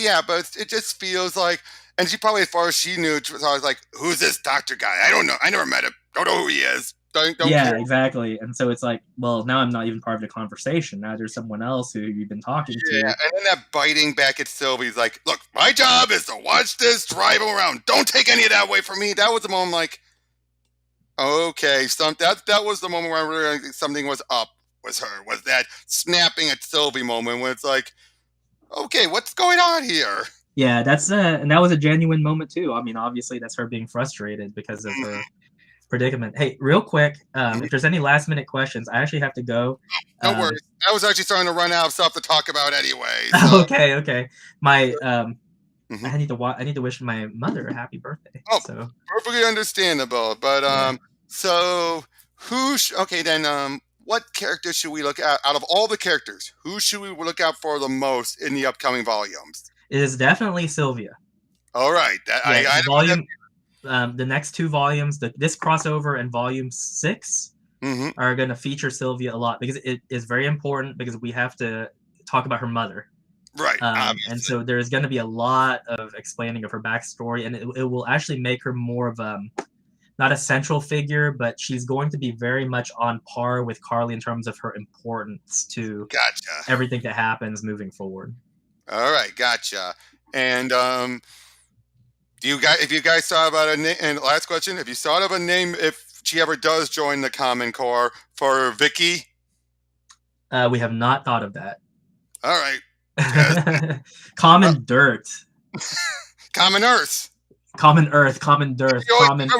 it just feels like, and she probably, as far as she knew, was always like, "Who's this doctor guy? I don't know. I never met him. Don't know who he is. Don't Yeah, care." exactly. And so it's like, well, now I'm not even part of the conversation. Now there's someone else who you've been talking Yeah, to. and then that biting back at Sylvie's like, "Look, my job is to watch this, drive him around. Don't take any of that away from me." That was the moment, like, okay, that was the moment where I realized something was up. Was that snapping at Sylvie moment where it's like, okay, what's going on here? Yeah, and that was a genuine moment too. I mean, obviously that's her being frustrated because of her predicament. Hey, real quick, if there's any last minute questions, I actually have to go. No worries. I was actually starting to run out of stuff to talk about anyway. So. Okay. My Mhm. I need to wish my mother a happy birthday. Oh, So perfectly understandable. But yeah. so okay then what character should we look at out of all the characters? Who should we look out for the most in the upcoming volumes? It is definitely Sylvia. All right, Yeah, the next two volumes, this crossover and volume 6 are going to feature Sylvia a lot because it is very important because we have to talk about her mother. Right. And so there's going to be a lot of explaining of her backstory, and it will actually make her more of not a central figure, but she's going to be very much on par with Carly in terms of her importance to Gotcha. everything that happens moving forward. All right, gotcha. And if you guys thought about a name, and last question, if you thought of a name, if she ever does join the Common Core for Vicky? We have not thought of that. All right. Common dirt. Common Earth. Common Earth, common dirt,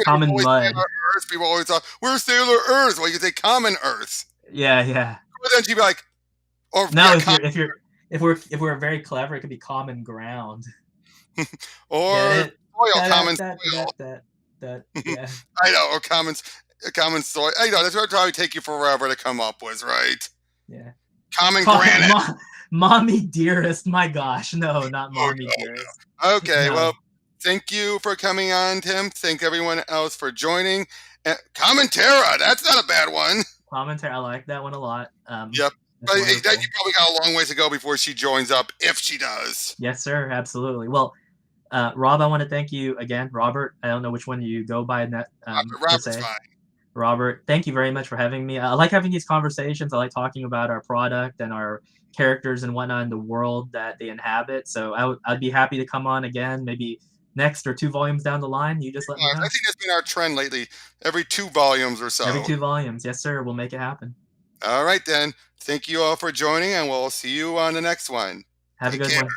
common mud. Earth, people always thought, we're Sailor Earth. Well, you say Common Earth. Yeah. But then she'd be like, or no, if we're very clever, it could be common ground. Or soil, common soil. Yeah. I know, or common soil. I know that's what probably take you forever to come up with, right? Yeah. Common granite. Mommy dearest, my gosh, no, not mommy dearest. No. Okay, No. well, thank you for coming on, Tim. Thank everyone else for joining. Commentera, that's not a bad one. Commentera, I like that one a lot. Yep. But you probably got a long ways to go before she joins up, if she does. Yes, sir, absolutely. Well, Rob, I want to thank you again. Robert, I don't know which one you go by in that. Robert's fine. Robert, thank you very much for having me. I like having these conversations. I like talking about our product and our characters and whatnot in the world that they inhabit. So I'd be happy to come on again, maybe next or 2 volumes down the line. You just let me know. I think that's been our trend lately. Every 2 volumes or so. Every 2 volumes. Yes, sir. We'll make it happen. All right, then. Thank you all for joining, and we'll see you on the next one. Have a good one.